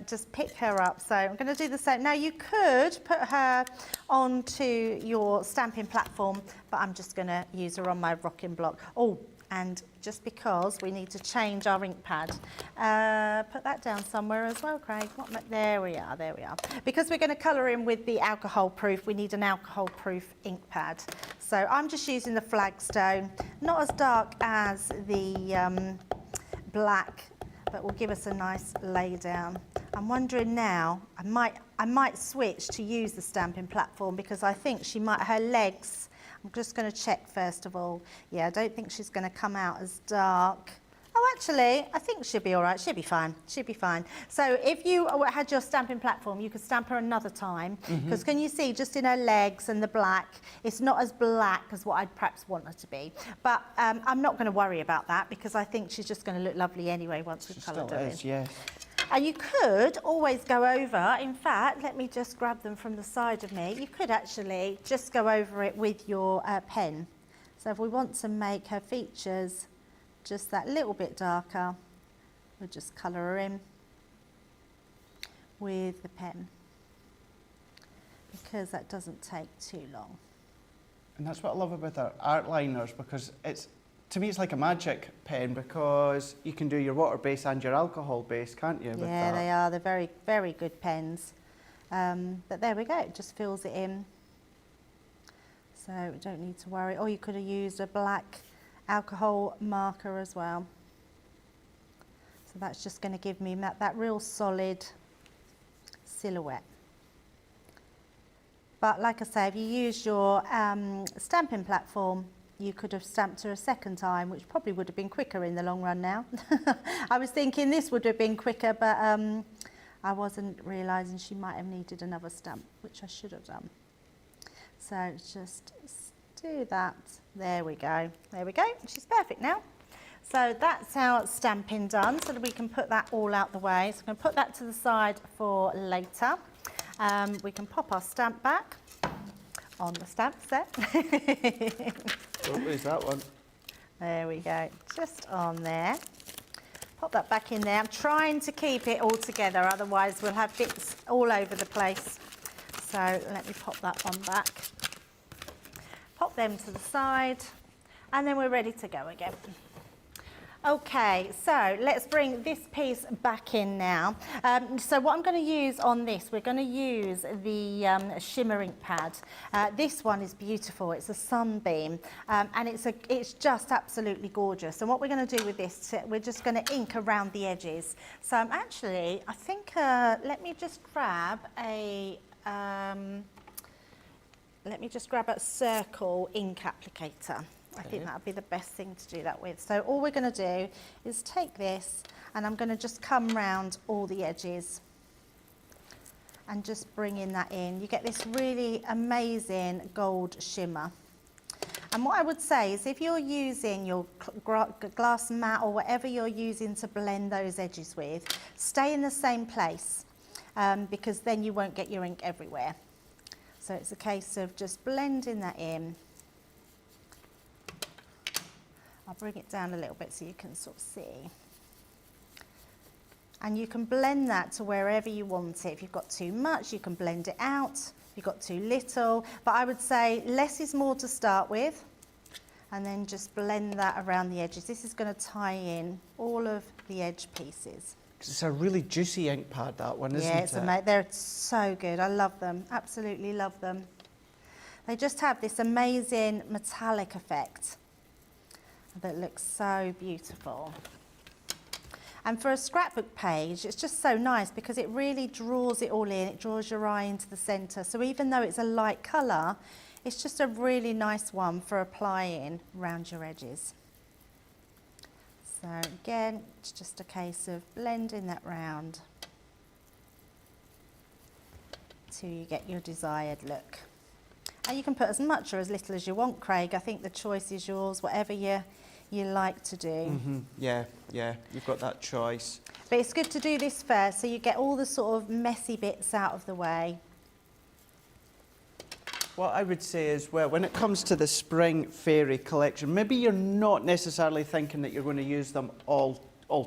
just pick her up. So I'm going to do the same. Now, you could put her onto your stamping platform, but I'm just going to use her on my rocking block. Oh, and just because we need to change our ink pad, put that down somewhere as well, Craig. There we are, there we are. Because we're going to colour in with the alcohol proof, we need an alcohol proof ink pad. So I'm just using the Flagstone, not as dark as the black, but will give us a nice lay down. I'm wondering now, I might switch to use the stamping platform because I think she might, her legs, I'm just going to check first of all. Yeah, I don't think she's going to come out as dark. Oh, actually, I think she'll be all right. She'll be fine. She'll be fine. So if you had your stamping platform, you could stamp her another time. Because can you see, just in her legs and the black, it's not as black as what I'd perhaps want her to be. But I'm not going to worry about that because I think she's just going to look lovely anyway once we've coloured her in. Yes. And you could always go over, in fact, let me just grab them from the side of me. You could actually just go over it with your pen. So if we want to make her features just that little bit darker, we'll just colour her in with the pen because that doesn't take too long. And that's what I love about our art liners, because it's, to me, it's like a magic pen because you can do your water base and your alcohol base, can't you? With Yeah, that? they are. They're very, very good pens. But there we go. It just fills it in. So we don't need to worry. Or you could have used a black alcohol marker as well. So that's just going to give me that real solid silhouette. But like I say, if you use your stamping platform, you could have stamped her a second time, which probably would have been quicker in the long run now. I was thinking this would have been quicker, but I wasn't realising she might have needed another stamp, which I should have done. So just do that. There we go. There we go. She's perfect now. So that's our stamping done, so that we can put that all out the way. So I'm going to put that to the side for later. We can pop our stamp back on the stamp set. Oh, where's that one? There we go, just on there. Pop that back in there. I'm trying to keep it all together, otherwise we'll have bits all over the place. So let me pop that one back. Pop them to the side, and then we're ready to go again. Okay, so let's bring this piece back in now. So what I'm going to use on this, we're going to use the shimmer ink pad. This one is beautiful. It's a sunbeam, and it's just absolutely gorgeous. And what we're going to do with this, we're just going to ink around the edges. So I think, let me just grab a circle ink applicator. I think that would be the best thing to do that with. So all we're going to do is take this, and I'm going to just come round all the edges and just bring in that in. You get this really amazing gold shimmer. And what I would say is if you're using your glass mat or whatever you're using to blend those edges with, stay in the same place because then you won't get your ink everywhere. So it's a case of just blending that in. I'll bring it down a little bit so you can sort of see. And you can blend that to wherever you want it. If you've got too much, you can blend it out. If you've got too little, but I would say less is more to start with, and then just blend that around the edges. This is going to tie in all of the edge pieces. 'Cause it's a really juicy ink pad, that one, isn't Yeah, it? they're so good. I love them, absolutely love them. They just have this amazing metallic effect that looks so beautiful. And for a scrapbook page, it's just so nice because it really draws it all in. It draws your eye into the centre. So even though it's a light colour, it's just a really nice one for applying around your edges. So again, it's just a case of blending that round till you get your desired look. And you can put as much or as little as you want, Craig. I think the choice is yours, whatever you like to do. Yeah, you've got that choice. But it's good to do this first so you get all the sort of messy bits out of the way. What I would say is, well, when it comes to the Spring Fairy collection, maybe you're not necessarily thinking that you're going to use them all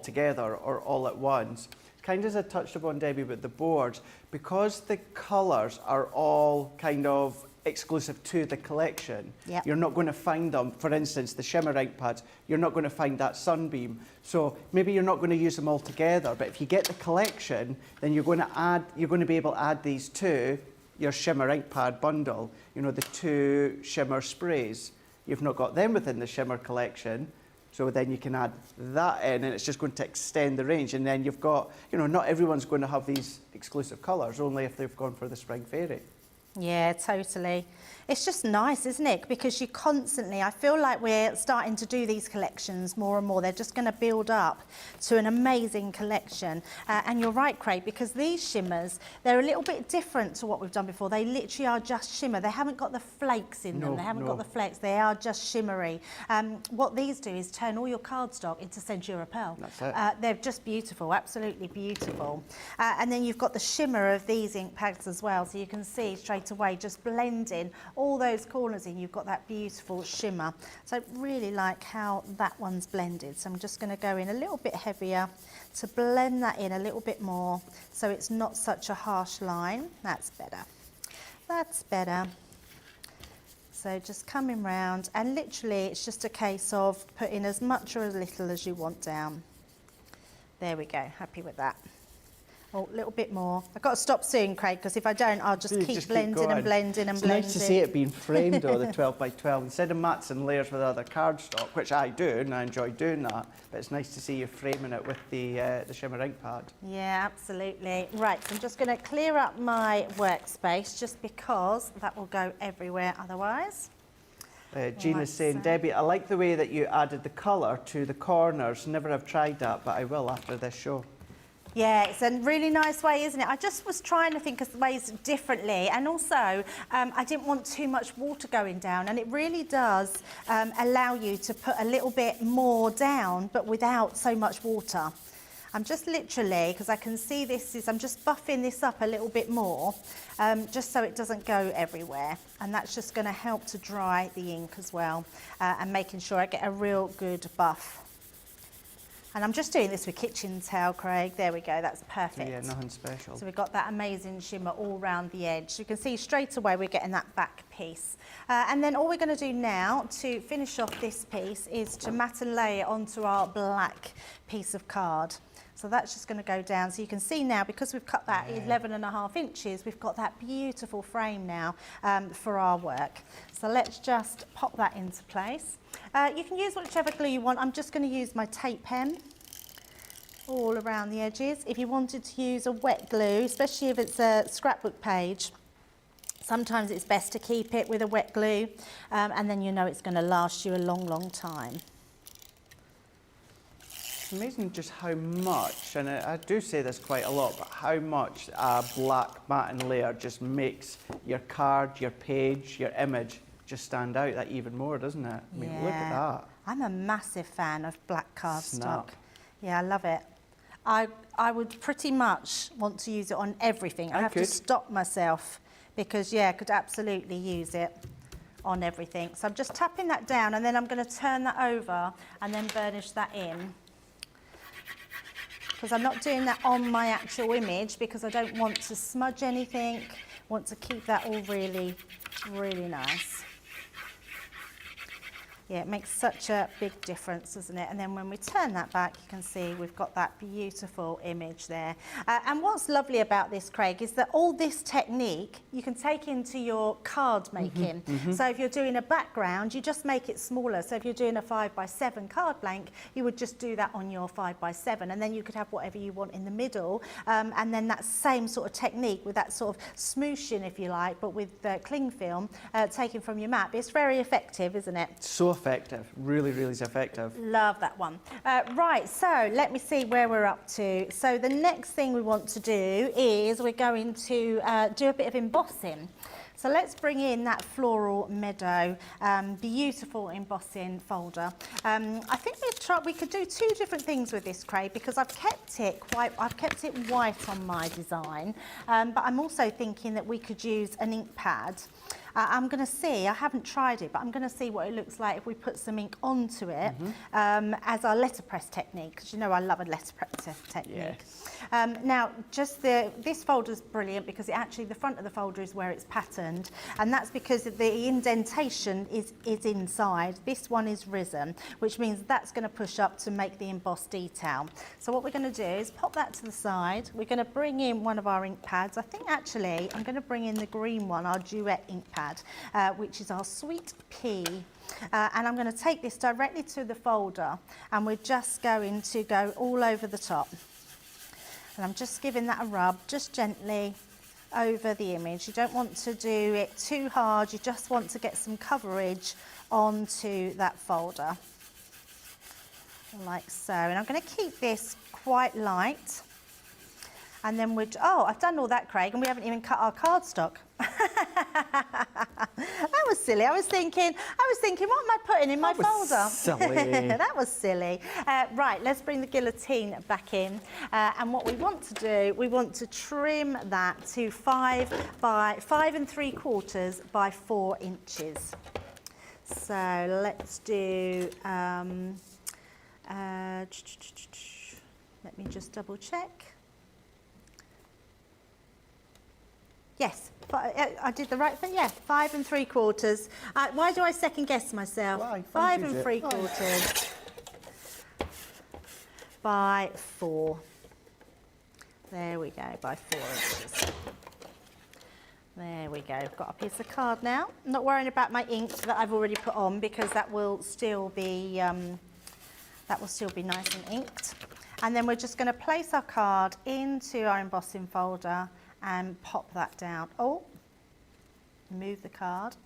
together or all at once. Kind of as I touched upon, Debbie, with the boards, because the colours are all kind of exclusive to the collection. Yep. You're not going to find them, for instance, the shimmer ink pads, you're not going to find that sunbeam. So maybe you're not going to use them all together, but if you get the collection, then you're going to be able to add these to your shimmer ink pad bundle. You know, the 2 shimmer sprays. You've not got them within the shimmer collection, so then you can add that in and it's just going to extend the range. And then you've got, you know, not everyone's going to have these exclusive colours, only if they've gone for the Spring Fairy. Yeah, totally. It's just nice, isn't it? Because you constantly, I feel like we're starting to do these collections more and more. They're just going to build up to an amazing collection. And you're right, Craig, because these shimmers, they're a little bit different to what we've done before. They literally are just shimmer. They haven't got the flakes in them. They haven't got the flecks. They are just shimmery. What these do is turn all your cardstock into Censura Pearl. That's it. They're just beautiful, absolutely beautiful. And then you've got the shimmer of these ink pads as well. So you can see straight away, just blending all those corners in, you've got that beautiful shimmer. So I really like how that one's blended. So I'm just going to go in a little bit heavier to blend that in a little bit more so it's not such a harsh line. That's better. That's better. So just coming round, and literally it's just a case of putting as much or as little as you want down. There we go, happy with that. Oh, a little bit more. I've got to stop soon, Craig, because if I don't, I'll just keep blending and blending and blending. It's nice to see it being framed, though, the 12 by 12, instead of mats and layers with other cardstock, which I do, and I enjoy doing that. But it's nice to see you framing it with the shimmer ink pad. Yeah, absolutely. Right, so I'm just going to clear up my workspace, just because that will go everywhere otherwise. Gina's saying, Debbie, I like the way that you added the colour to the corners. Never have tried that, but I will after this show. Yeah, it's a really nice way, isn't it? I just was trying to think of ways differently, and also I didn't want too much water going down, and it really does allow you to put a little bit more down, but without so much water. I'm just literally, because I can see I'm just buffing this up a little bit more, just so it doesn't go everywhere, and that's just going to help to dry the ink as well, and making sure I get a real good buff. And I'm just doing this with kitchen towel, Craig. There we go, that's perfect. Yeah, nothing special. So we've got that amazing shimmer all around the edge. You can see straight away we're getting that back piece. And then all we're going to do now to finish off this piece is to mat and lay it onto our black piece of card. So that's just going to go down. So you can see now, because we've cut that 11.5 inches, we've got that beautiful frame now for our work. So let's just pop that into place. You can use whichever glue you want. I'm just going to use my tape pen all around the edges. If you wanted to use a wet glue, especially if it's a scrapbook page, sometimes it's best to keep it with a wet glue, and then you know it's going to last you a long, long time. It's amazing just how much, and I do say this quite a lot, but how much a black matting layer just makes your card, your page, your image just stand out that even more, doesn't it? I mean, look at that. I'm a massive fan of black cardstock. Snap. Yeah, I love it. I would pretty much want to use it on everything. I have to stop myself because, yeah, I could absolutely use it on everything. So I'm just tapping that down, and then I'm going to turn that over and then burnish that in. Because I'm not doing that on my actual image because I don't want to smudge anything. I want to keep that all really, really nice. Yeah, it makes such a big difference, doesn't it? And then when we turn that back, you can see we've got that beautiful image there. And what's lovely about this, Craig, is that all this technique you can take into your card making. So if you're doing a background, you just make it smaller. So if you're doing a 5x7 card blank, you would just do that on your 5x7, and then you could have whatever you want in the middle. And then that same sort of technique with that sort of smooshing, if you like, but with cling film taken from your map. It's very effective, isn't it? So effective, really, really effective. Love that one. Right, so let me see where we're up to. So the next thing we want to do is we're going to do a bit of embossing. So let's bring in that floral meadow, beautiful embossing folder. I think we could do two different things with this, Craig, because I've kept it white on my design, but I'm also thinking that we could use an ink pad. I'm going to see, I haven't tried it, but I'm going to see what it looks like if we put some ink onto it as our letterpress technique, because you know I love a letterpress technique. Yes. Now, just this folder is brilliant because the front of the folder is where it's patterned, and that's because the indentation is inside. This one is risen, which means that's going to push up to make the embossed detail. So what we're going to do is pop that to the side. We're going to bring in one of our ink pads. I think actually I'm going to bring in the green one, our Duet ink pad, which is our Sweet Pea. And I'm going to take this directly to the folder, and we're just going to go all over the top. And I'm just giving that a rub, just gently over the image. You don't want to do it too hard, you just want to get some coverage onto that folder, like so. And I'm going to keep this quite light. And then I've done all that, Craig, and we haven't even cut our cardstock. That was silly. I was thinking, what am I putting in my folder? Silly. That was silly. Right, let's bring the guillotine back in. And what we want to do, we want to trim that to 5 3/4 by 4 inches. So let's do, let me just double check. Yes, I did the right thing. Yeah, 5 3/4. Why do I second guess myself? Why? 5 3/4 by 4. There we go, by 4 inches. There we go. I've got a piece of card now. I'm not worrying about my ink that I've already put on because that will still be nice and inked. And then we're just going to place our card into our embossing folder and pop that down. Oh, move the card,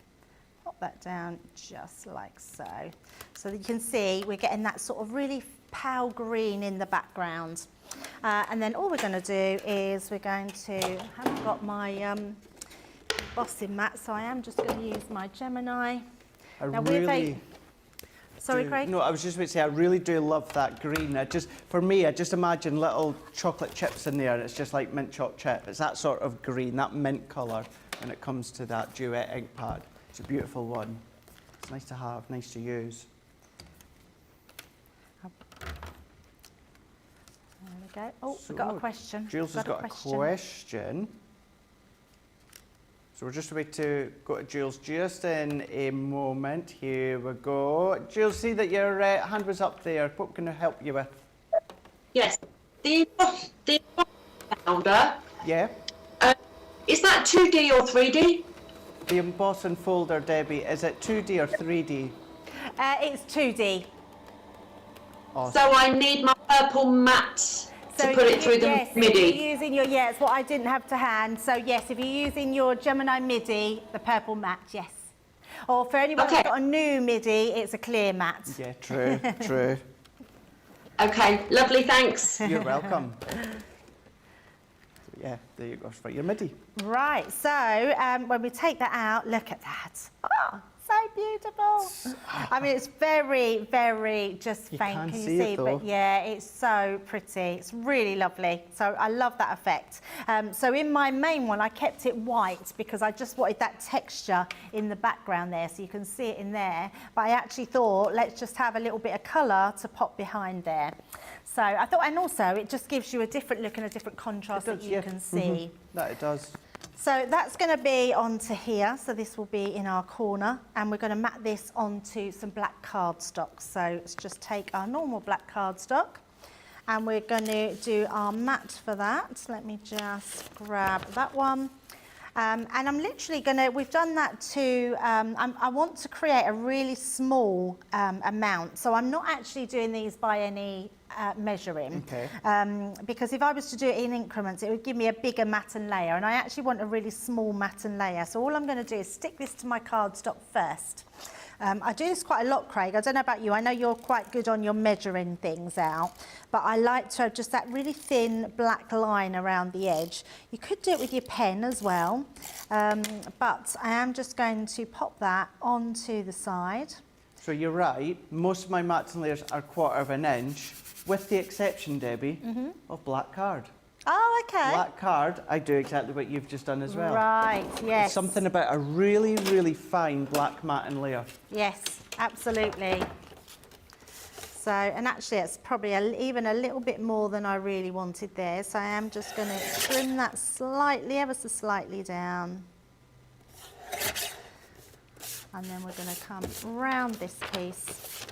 pop that down just like so. So that you can see we're getting that sort of really pale green in the background. And then all we're going to do is I haven't got my embossing mat, so I am just going to use my Gemini. Sorry, Craig? No, I was just about to say, I really do love that green. I just imagine little chocolate chips in there, and it's just like mint chocolate chip. It's that sort of green, that mint colour, when it comes to that Duet ink pad. It's a beautiful one. It's nice to have, nice to use. There we go. Oh, we've got a question. Jules has got a question. So we're just about to go to Jules just in a moment. Here we go. Jules, see that your hand was up there. What can I help you with? Yes, the folder. Yeah? Is that 2D or 3D? The embossing folder, Debbie, is it 2D or 3D? It's 2D. Awesome. So I need my purple mat to put it through the MIDI. If you're using it's what I didn't have to hand. So yes, if you're using your Gemini MIDI, the purple mat, yes. Or for anyone who's got a new MIDI, it's a clear mat. Yeah, true, true. Okay, lovely, thanks. You're welcome. Yeah, there you go, for your MIDI. Right, so when we take that out, look at that. Oh, so beautiful. I mean, it's very, very just faint. Can you see? But yeah, it's so pretty. It's really lovely. So I love that effect. So in my main one, I kept it white because I just wanted that texture in the background there, so you can see it in there. But I actually thought, let's just have a little bit of colour to pop behind there. So I thought, and also it just gives you a different look and a different contrast that you can see. That it does. So that's going to be onto here. So this will be in our corner, and we're going to mat this onto some black cardstock. So let's just take our normal black cardstock, and we're going to do our mat for that. Let me just grab that one. And I'm literally going to, we've done that to, I want to create a really small amount. So I'm not actually doing these by any measuring. Okay. Because if I was to do it in increments, it would give me a bigger matten layer. And I actually want a really small matten layer. So all I'm going to do is stick this to my cardstock first. I do this quite a lot, Craig. I don't know about you. I know you're quite good on your measuring things out, but I like to have just that really thin black line around the edge. You could do it with your pen as well, but I am just going to pop that onto the side. So you're right, most of my mats and layers are 1/4 of an inch, with the exception, Debbie, of black card. Oh, okay. Black card, I do exactly what you've just done as well. Right, yes. It's something about a really, really fine black matten layer. Yes, absolutely. So, and actually it's probably even a little bit more than I really wanted there. So I am just going to trim that slightly, ever so slightly down. And then we're going to come round this piece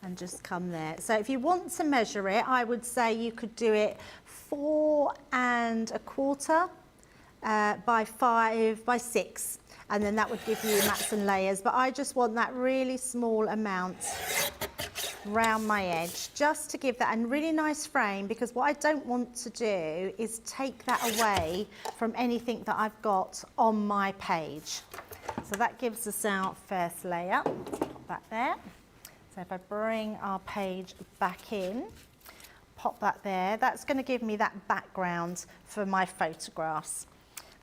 and just come there. So if you want to measure it, I would say you could do it 4 1/4 by 5 by 6, and then that would give you mats and layers. But I just want that really small amount round my edge, just to give that a really nice frame, because what I don't want to do is take that away from anything that I've got on my page. So that gives us our first layer. Pop that there. So if I bring our page back in, pop that there, that's going to give me that background for my photographs.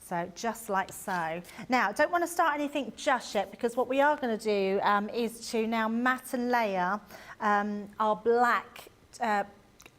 So just like so. Now, I don't want to start anything just yet, because what we are going to do is to now mat and layer our black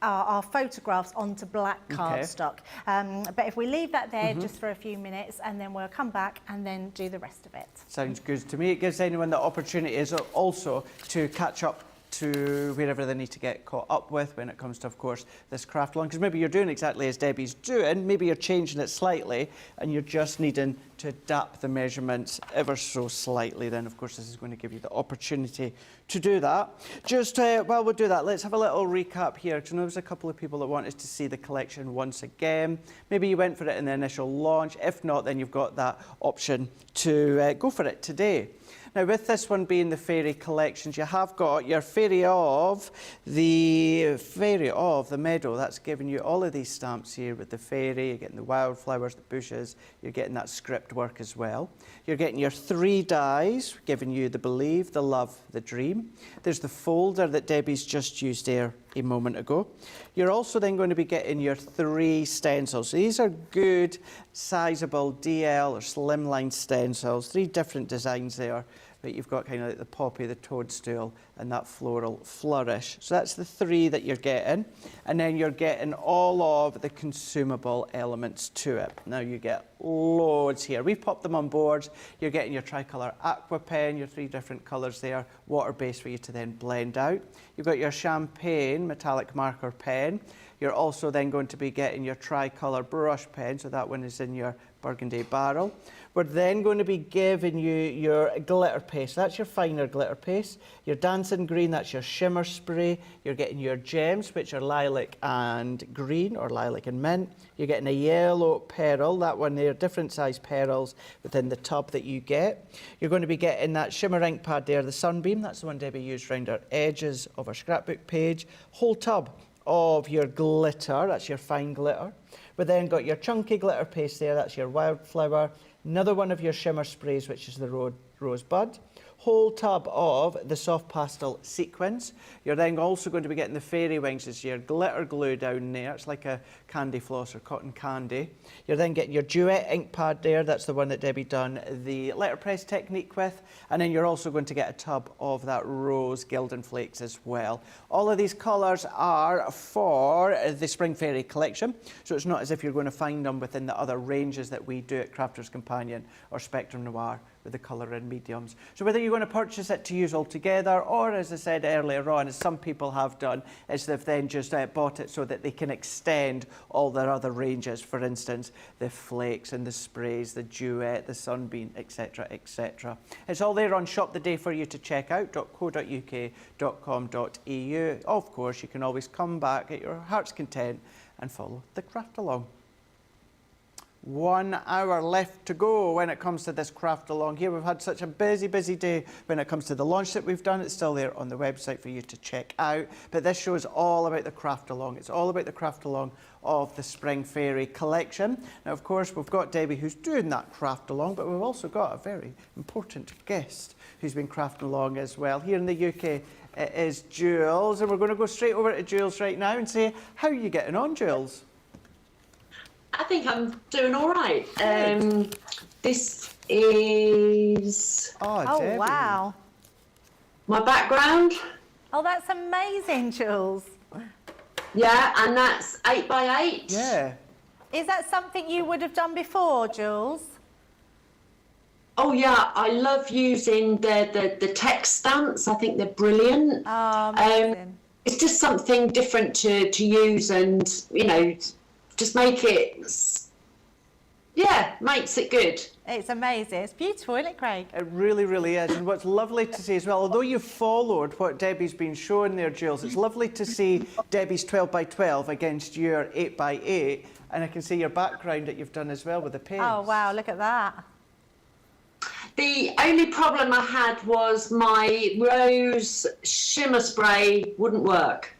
our photographs onto black cardstock. But if we leave that there just for a few minutes, and then we'll come back and then do the rest of it. Sounds good to me. It gives anyone the opportunity is also to catch up to wherever they need to get caught up with when it comes to, of course, this craft along. Because maybe you're doing exactly as Debbie's doing, maybe you're changing it slightly and you're just needing to adapt the measurements ever so slightly. Then, of course, this is going to give you the opportunity to do that. Just while we do that, let's have a little recap here, because I know there's a couple of people that wanted to see the collection once again. Maybe you went for it in the initial launch. If not, then you've got that option to go for it today. Now, with this one being the fairy collections, you have got your fairy of the meadow. That's giving you all of these stamps here with the fairy. You're getting the wildflowers, the bushes. You're getting that script work as well. You're getting your 3 dies, giving you the believe, the love, the dream. There's the folder that Debbie's just used there a moment ago. You're also then going to be getting your 3 stencils. So these are good, sizable DL or slimline stencils. 3 different designs there. But you've got kind of like the poppy, the toadstool, and that floral flourish. So that's the 3 that you're getting. And then you're getting all of the consumable elements to it. Now you get loads here. We've popped them on boards. You're getting your tricolour aqua pen, your 3 different colours there, water-based for you to then blend out. You've got your champagne metallic marker pen. You're also then going to be getting your tricolour brush pen, so that one is in your burgundy barrel. We're then going to be giving you your glitter paste. That's your finer glitter paste. Your dancing green, that's your shimmer spray. You're getting your gems, which are lilac and green, or lilac and mint. You're getting a yellow pearl, that one there, different size pearls within the tub that you get. You're going to be getting that shimmer ink pad there, the Sunbeam. That's the one Debbie used around our edges of our scrapbook page. Whole tub of your glitter, that's your fine glitter. We've then got your chunky glitter paste there, that's your wildflower. Another one of your shimmer sprays, which is the rosebud. Whole tub of the soft pastel sequins. You're then also going to be getting the fairy wings as your glitter glue down there. It's like a candy floss or cotton candy. You're then getting your duet ink pad there. That's the one that Debbie done the letterpress technique with. And then you're also going to get a tub of that rose Gildan Flakes as well. All of these colours are for the Spring Fairy collection. So it's not as if you're going to find them within the other ranges that we do at Crafters Companion or Spectrum Noir with the colour and mediums. So whether you're going to purchase it to use all together, or as I said earlier on, as some people have done, is they've then just bought it so that they can extend all their other ranges. For instance, the flakes and the sprays, the duet, the sunbeam, etc, etc. It's all there on Shop the Day for you to check out, .co.uk.com.au. Of course, you can always come back at your heart's content and follow the craft along. 1 hour left to go when it comes to this craft along here. We've had such a busy day when it comes to the launch that we've done. It's still there on the website for you to check out. But this show is all about the craft along. It's all about the craft along of the Spring Fairy collection. Now, of course, we've got Debbie who's doing that craft along, but we've also got a very important guest who's been crafting along as well. Here in the UK, it is Jules, and we're going to go straight over to Jules right now and say, how are you getting on, Jules? I think I'm doing all right. This is Oh, Debbie. wow. my background. Oh, that's amazing, Jules. Yeah, and that's 8 by 8. Yeah. Is that something you would have done before, Jules? Oh yeah, I love using the text stamps. I think they're brilliant. Oh, amazing. It's just something different to use, and you know, just make it, yeah, makes it good. It's amazing. It's beautiful, isn't it, Craig? It really, really is. And what's lovely to see as well, although you've followed what Debbie's been showing there, Jules, it's lovely to see Debbie's 12 by 12 against your 8 by 8. And I can see your background that you've done as well with the paints. Oh, wow, look at that. The only problem I had was my rose shimmer spray wouldn't work.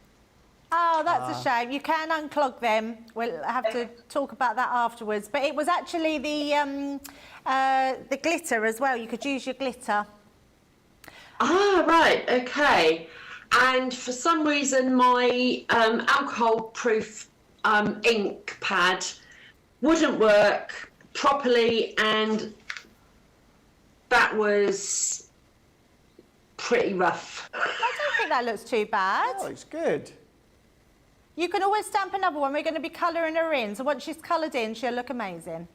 Oh, that's a shame. You can unclog them. We'll have to talk about that afterwards. But it was actually the glitter as well. You could use your glitter. Ah, right, okay. And for some reason, my alcohol-proof ink pad wouldn't work properly, and that was pretty rough. I don't think that looks too bad. Oh, it's good. You can always stamp another one. We're going to be colouring her in. So once she's coloured in, she'll look amazing.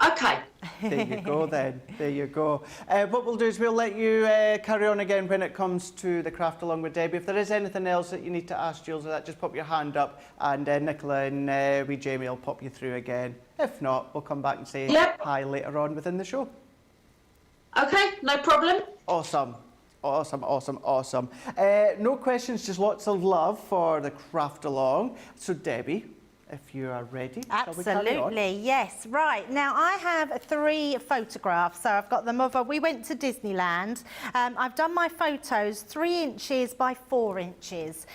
Okay. There you go then. There you go. What we'll do is we'll let you carry on again when it comes to the craft along with Debbie. If there is anything else that you need to ask Jules or that, just pop your hand up, and Nicola and wee Jamie will pop you through again. If not, we'll come back and say hi later on within the show. Okay, no problem. Awesome. Awesome, awesome, awesome. No questions, just lots of love for the craft along. So Debbie, if you are ready, shall we carry on? Absolutely, yes. Right, now I have 3 photographs. So I've got them of, we went to Disneyland. I've done my photos 3 inches by 4 inches,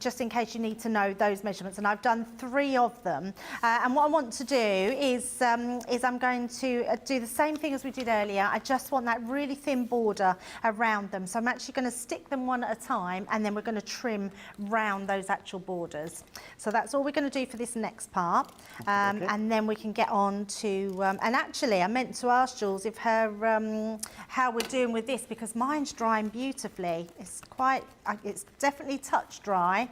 just in case you need to know those measurements. And I've done 3 of them. And what I want to do is I'm going to do the same thing as we did earlier. I just want that really thin border around them. So I'm actually going to stick them one at a time, and then we're going to trim round those actual borders. So that's all we're going to do for this next part, and then we can get on to and actually I meant to ask Jules if her how we're doing with this, because mine's drying beautifully. It's definitely touch dry,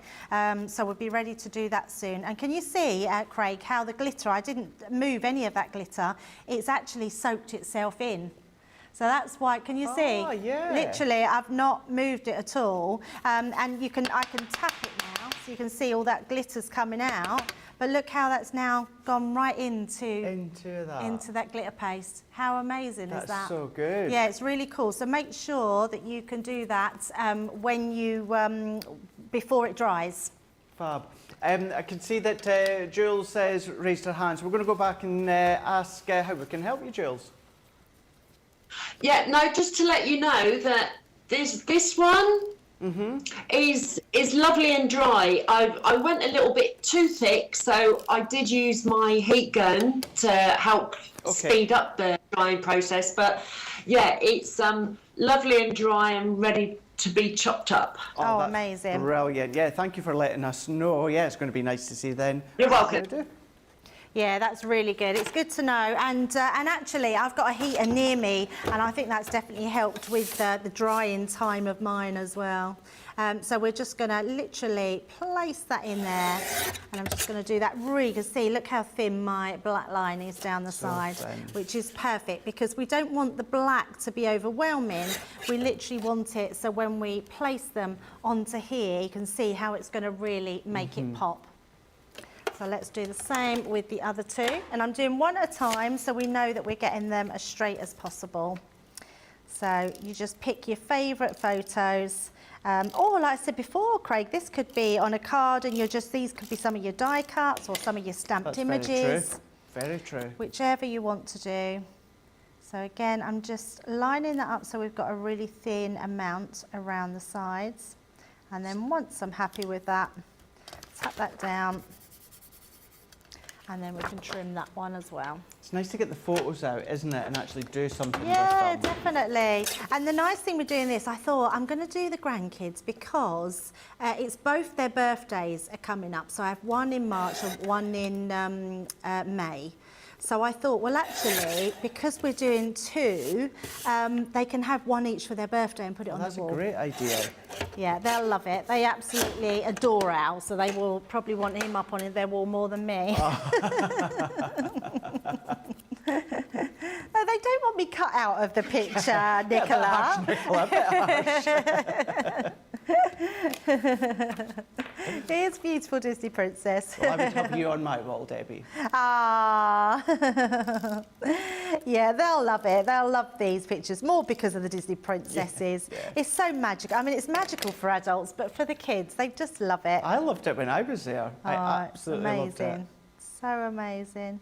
so we'll be ready to do that soon. And can you see, Craig, how the glitter, I didn't move any of that glitter, it's actually soaked itself in. So that's why, can you see? Yeah. Literally, I've not moved it at all. And I can tap it now, so you can see all that glitter's coming out. But look how that's now gone right into that glitter paste. How amazing is that? That's so good. Yeah, it's really cool. So make sure that you can do that when you before it dries. Fab. I can see that Jules has raised her hand, so we're going to go back and ask how we can help you, Jules. Yeah, no, just to let you know that this one is lovely and dry. I went a little bit too thick, so I did use my heat gun to help speed up the drying process. But yeah, it's lovely and dry and ready to be chopped up. Oh, amazing. Brilliant. Yeah, thank you for letting us know. Yeah, it's going to be nice to see then. You're welcome. Yeah, that's really good. It's good to know. And actually, I've got a heater near me, and I think that's definitely helped with the drying time of mine as well. So we're just going to literally place that in there, and I'm just going to do that really. You can see, look how thin my black line is down the side, which is perfect because we don't want the black to be overwhelming. We literally want it so when we place them onto here, you can see how it's going to really make it pop. So let's do the same with the other two. And I'm doing one at a time so we know that we're getting them as straight as possible. So you just pick your favourite photos. Or like I said before, Craig, this could be on a card and these could be some of your die cuts or some of your stamped images. Very true. Whichever you want to do. So again, I'm just lining that up so we've got a really thin amount around the sides. And then once I'm happy with that, tap that down. And then we can trim that one as well. It's nice to get the photos out, isn't it, and actually do something with Yeah, them. definitely. And the nice thing with doing this, I thought I'm going to do the grandkids because it's both their birthdays are coming up. So I have one in March and one in May. So I thought, well, actually, because we're doing two, they can have one each for their birthday and put it on the wall. That's a great idea. Yeah, they'll love it. They absolutely adore Al, so they will probably want him up on their wall more than me. Oh. No, they don't want me cut out of the picture, Nicola. Here's beautiful Disney princess. Well, I would have you on my wall, Debbie. Ah, yeah, they'll love it. They'll love these pictures more because of the Disney princesses. Yeah. It's so magical. I mean, it's magical for adults, but for the kids, they just love it. I loved it when I was there. I absolutely loved it. So amazing.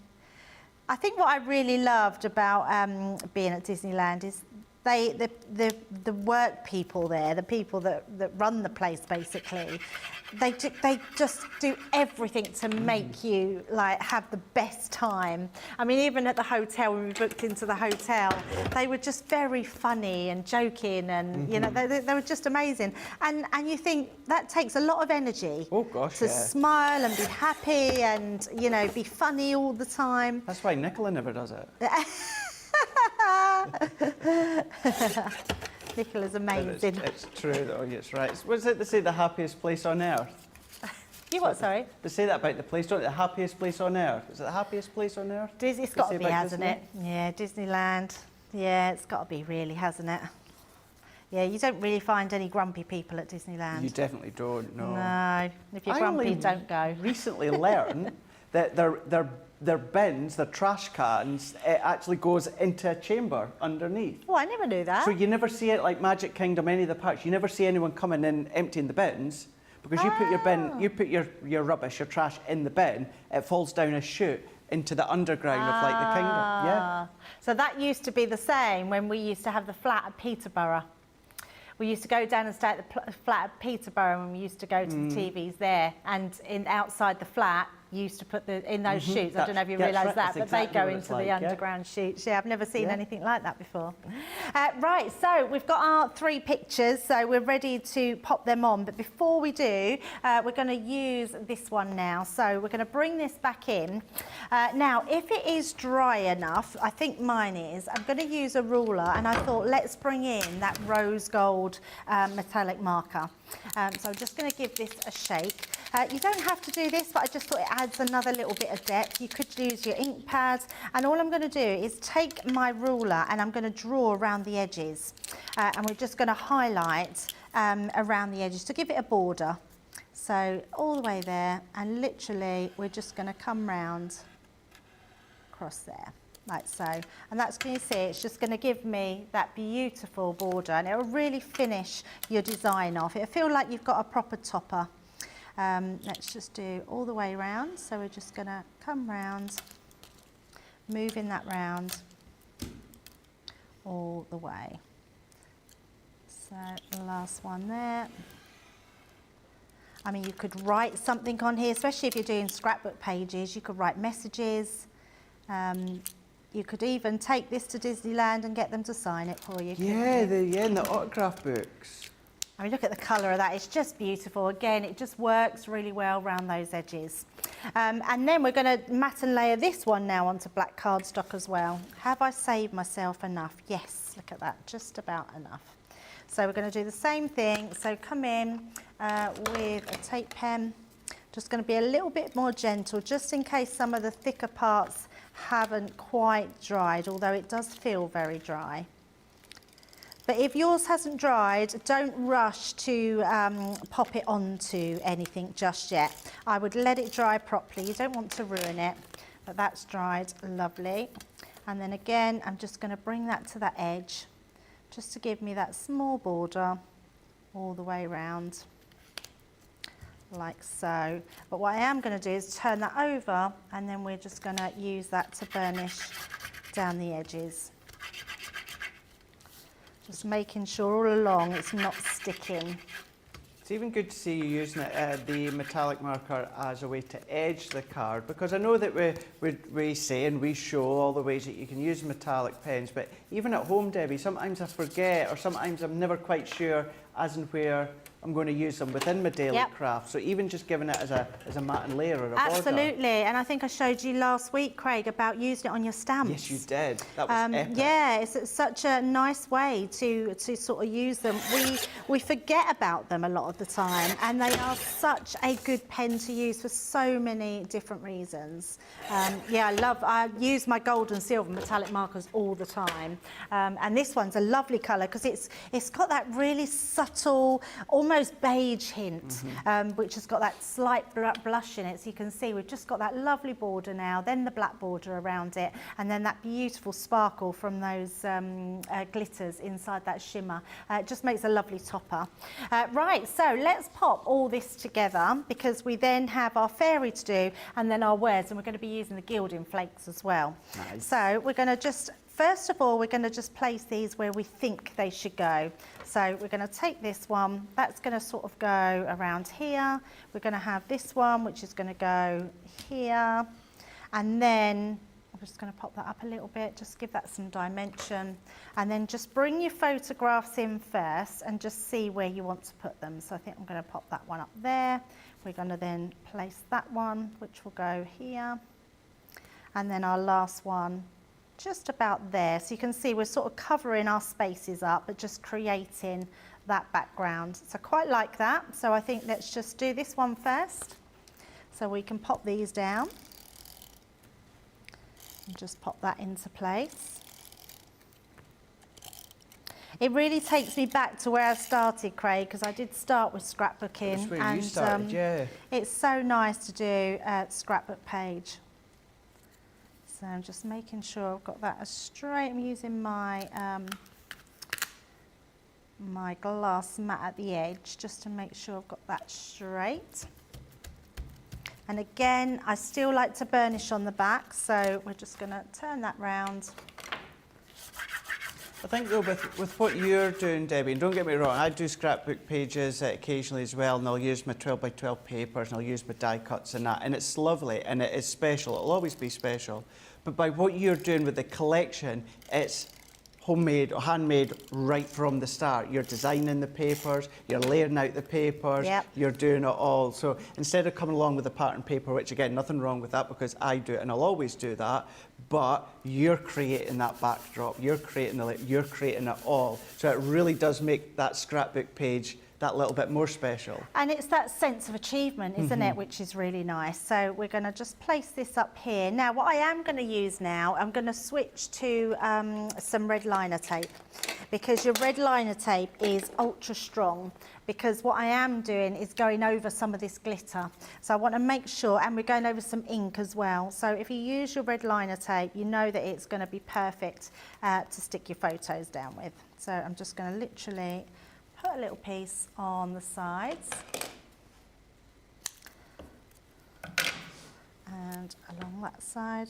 I think what I really loved about being at Disneyland is the work people there, the people that run the place basically, they just do everything to make you like have the best time. I mean, even at the hotel, when we booked into the hotel, they were just very funny and joking, and you know, they were just amazing. And you think that takes a lot of energy. Oh gosh, to smile and be happy and, you know, be funny all the time. That's why Nicola never does it. Nicola's amazing. It's true though, it's right. What's it they say, the happiest place on earth? You what, sorry? They say that about the place, don't they? The happiest place on earth. Is it the happiest place on earth? It's got to be, hasn't it? Yeah, Disneyland. Yeah, it's got to be really, hasn't it? Yeah, you don't really find any grumpy people at Disneyland. You definitely don't, no. No, if you're grumpy, don't go. Recently learned that their bins, their trash cans, it actually goes into a chamber underneath. Oh, I never knew that. So you never see it like Magic Kingdom, any of the parks, you never see anyone coming in emptying the bins, because you put your bin, you put your rubbish, your trash in the bin, it falls down a chute into the underground of like the kingdom. Yeah. So that used to be the same when we used to have the flat at Peterborough. We used to go down and stay at the flat at Peterborough, and we used to go to the TVs there, and outside the flat you used to put in those chutes. I don't know if you realise that, but they go into the underground chutes. Yeah, I've never seen anything like that before. Right, so we've got our 3 pictures, so we're ready to pop them on. But before we do, we're going to use this one now. So we're going to bring this back in. Now, if it is dry enough, I think mine is, I'm going to use a ruler, and I thought let's bring in that rose gold metallic marker. So I'm just going to give this a shake. You don't have to do this, but I just thought it adds another little bit of depth. You could use your ink pads, and all I'm going to do is take my ruler and I'm going to draw around the edges, and we're just going to highlight around the edges to give it a border. So all the way there, and literally we're just going to come round across there. Like so, and that's, can you see, it's just going to give me that beautiful border, and it will really finish your design off. It'll feel like you've got a proper topper. Let's just do all the way round. So we're just going to come round, moving that round all the way. So the last one there. I mean, you could write something on here, especially if you're doing scrapbook pages. You could write messages. You could even take this to Disneyland and get them to sign it for you. Yeah, in the autograph books. I mean, look at the colour of that. It's just beautiful. Again, it just works really well around those edges. And then we're going to mat and layer this one now onto black cardstock as well. Have I saved myself enough? Yes, look at that, just about enough. So we're going to do the same thing. So come in with a tape pen. Just going to be a little bit more gentle, just in case some of the thicker parts haven't quite dried, although it does feel very dry. But if yours hasn't dried, don't rush to pop it onto anything just yet. I would let it dry properly. You don't want to ruin it, but that's dried, lovely. And then again, I'm just going to bring that to that edge, just to give me that small border all the way around, like so. But what I am going to do is turn that over, and then we're just going to use that to burnish down the edges. Just making sure all along it's not sticking. It's even good to see you using it, the metallic marker as a way to edge the card, because I know that we say and we show all the ways that you can use metallic pens, but even at home, Debbie, sometimes I forget, or sometimes I'm never quite sure as and where I'm going to use them within my daily craft. So even just giving it as a mat and layer or a border. Absolutely, and I think I showed you last week, Craig, about using it on your stamps. Yes, you did. That was epic. Yeah, it's such a nice way to sort of use them. We forget about them a lot of the time, and they are such a good pen to use for so many different reasons. Yeah, I use my gold and silver metallic markers all the time, and this one's a lovely colour because it's got that really subtle, almost beige hint, which has got that slight blush in it. So you can see we've just got that lovely border now, then the black border around it, and then that beautiful sparkle from those glitters inside that shimmer. It just makes a lovely topper. Right, so let's pop all this together, because we then have our fairy to do, and then our words, and we're going to be using the gilding flakes as well. Nice. So we're going to just, first of all, we're going to just place these where we think they should go. So we're going to take this one, that's going to sort of go around here. We're going to have this one, which is going to go here. And then I'm just going to pop that up a little bit, just give that some dimension. And then just bring your photographs in first and just see where you want to put them. So I think I'm going to pop that one up there. We're going to then place that one, which will go here. And then our last one, just about there. So you can see we're sort of covering our spaces up, but just creating that background. So I quite like that. So I think let's just do this one first. So we can pop these down and just pop that into place. It really takes me back to where I started, Craig, because I did start with scrapbooking. That's where you started, yeah. It's so nice to do a scrapbook page. So I'm just making sure I've got that as straight. I'm using my my glass mat at the edge just to make sure I've got that straight. And again, I still like to burnish on the back, so we're just going to turn that round. I think though with what you're doing, Debbie, and don't get me wrong, I do scrapbook pages occasionally as well, and I'll use my 12 by 12 papers and I'll use my die cuts and that, and it's lovely and it is special, it'll always be special. But by what you're doing with the collection, it's homemade or handmade right from the start. You're designing the papers, you're layering out the papers, you're doing it all. So instead of coming along with a pattern paper, which again, nothing wrong with that because I do it and I'll always do that, but you're creating that backdrop, you're creating it all. So it really does make that scrapbook page that little bit more special. And it's that sense of achievement, isn't it, which is really nice. So we're going to just place this up here. Now, what I am going to use now, I'm going to switch to some red liner tape, because your red liner tape is ultra strong, because what I am doing is going over some of this glitter. So I want to make sure, and we're going over some ink as well. So if you use your red liner tape, you know that it's going to be perfect to stick your photos down with. So I'm just going to literally put a little piece on the sides and along that side,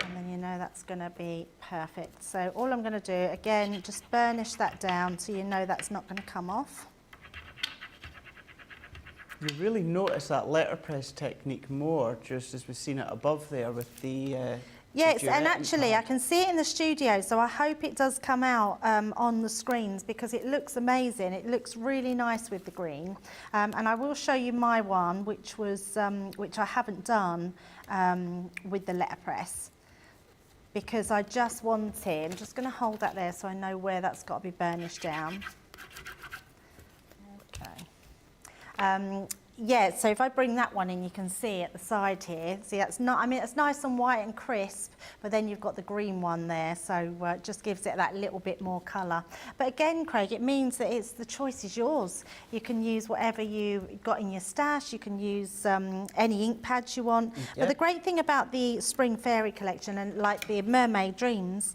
and then you know that's going to be perfect. So all I'm going to do, again, just burnish that down so you know that's not going to come off. You really notice that letterpress technique more, just as we've seen it above there with the Yes, duet and ink actually I pad. can see it in the studio, so I hope it does come out on the screens because it looks amazing. It looks really nice with the green. And I will show you my one, which I haven't done with the letterpress, because I just wanted, I'm just going to hold that there so I know where that's got to be burnished down. Okay. Yeah, so if I bring that one in, you can see at the side here. See, that's not, I mean, it's nice and white and crisp, but then you've got the green one there, so it just gives it that little bit more colour. But again, Craig, it means that the choice is yours. You can use whatever you got in your stash. You can use any ink pads you want. Yeah. But the great thing about the Spring Fairy collection, and like the Mermaid Dreams,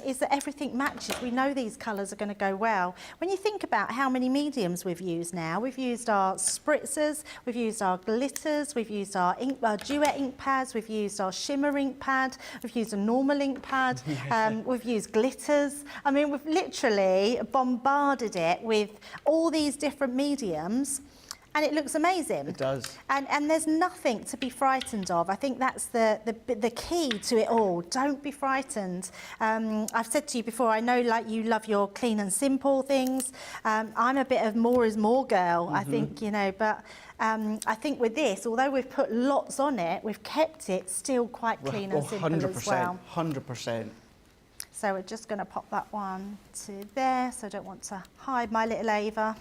is that everything matches. We know these colours are going to go well. When you think about how many mediums we've used now, we've used our spritzers, we've used our glitters, we've used our duet ink pads, we've used our shimmer ink pad, we've used a normal ink pad, we've used glitters. I mean, we've literally bombarded it with all these different mediums, and it looks amazing. It does. And there's nothing to be frightened of. I think that's the key to it all. Don't be frightened. I've said to you before, I know like you love your clean and simple things. I'm a bit of more is more girl, I think, you know, but I think with this, although we've put lots on it, we've kept it still quite clean and simple as well. 100%. So we're just going to pop that one to there, so I don't want to hide my little Ava.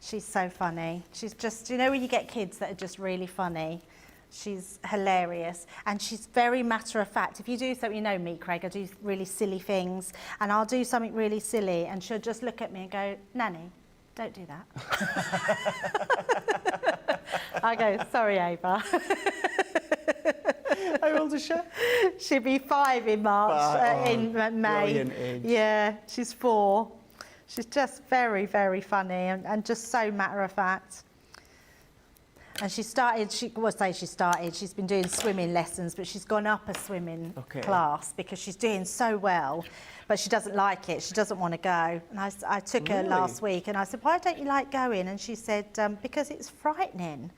She's so funny. She's just, you know, when you get kids that are just really funny, she's hilarious. And she's very matter of fact. If you do something, you know me, Craig, I do really silly things, and I'll do something really silly, and she'll just look at me and go, Nanny, don't do that. I go, sorry, Ava. How old is she? She'll be 5 in March, in May. Brilliant age. Yeah, she's 4. She's just very, very funny and just so matter of fact. And she's been doing swimming lessons, but she's gone up a swimming class because she's doing so well, but she doesn't like it. She doesn't want to go. And I took her last week and I said, why don't you like going? And she said, because it's frightening.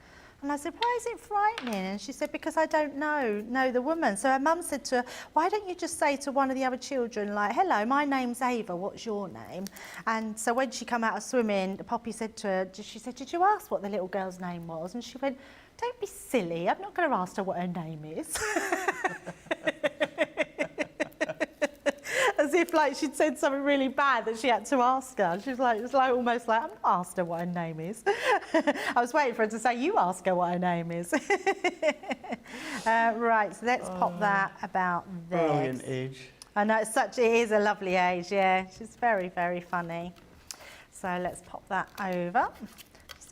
And I said, why is it frightening? And she said, because I don't know the woman. So her mum said to her, why don't you just say to one of the other children, like, hello, my name's Ava, what's your name? And so when she came out of swimming, Poppy said to her, she said, did you ask what the little girl's name was? And she went, don't be silly, I'm not going to ask her what her name is. As if like she'd said something really bad that she had to ask her. She was like, it was like almost like, I'm not asked her what her name is. I was waiting for her to say, you ask her what her name is. Right, so let's pop that about there. Brilliant age. I know, it is a lovely age, yeah. She's very, very funny. So let's pop that over.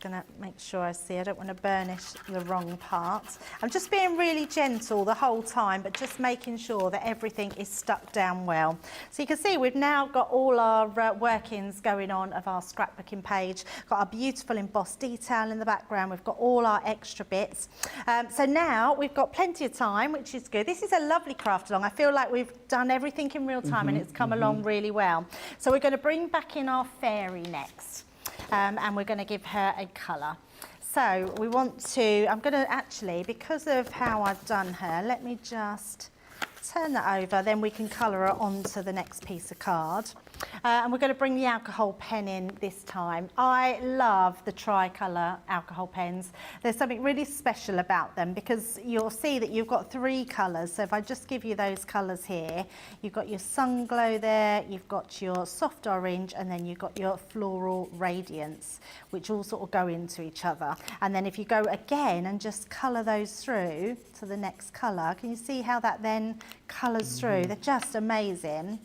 Going to make sure I see, I don't want to burnish the wrong part. I'm just being really gentle the whole time, but just making sure that everything is stuck down well. So you can see we've now got all our workings going on of our scrapbooking page, got our beautiful embossed detail in the background, we've got all our extra bits. So now we've got plenty of time, which is good. This is a lovely craft along. I feel like we've done everything in real time and it's come along really well. So we're going to bring back in our fairy next. And we're going to give her a colour. So we want to, I'm going to actually, because of how I've done her, let me just turn that over, then we can colour her onto the next piece of card. And we're going to bring the alcohol pen in this time. I love the tricolour alcohol pens. There's something really special about them because you'll see that you've got 3 colours. So if I just give you those colours here, you've got your sun glow there, you've got your soft orange, and then you've got your floral radiance, which all sort of go into each other. And then if you go again and just colour those through to the next colour, can you see how that then colours through? They're just amazing.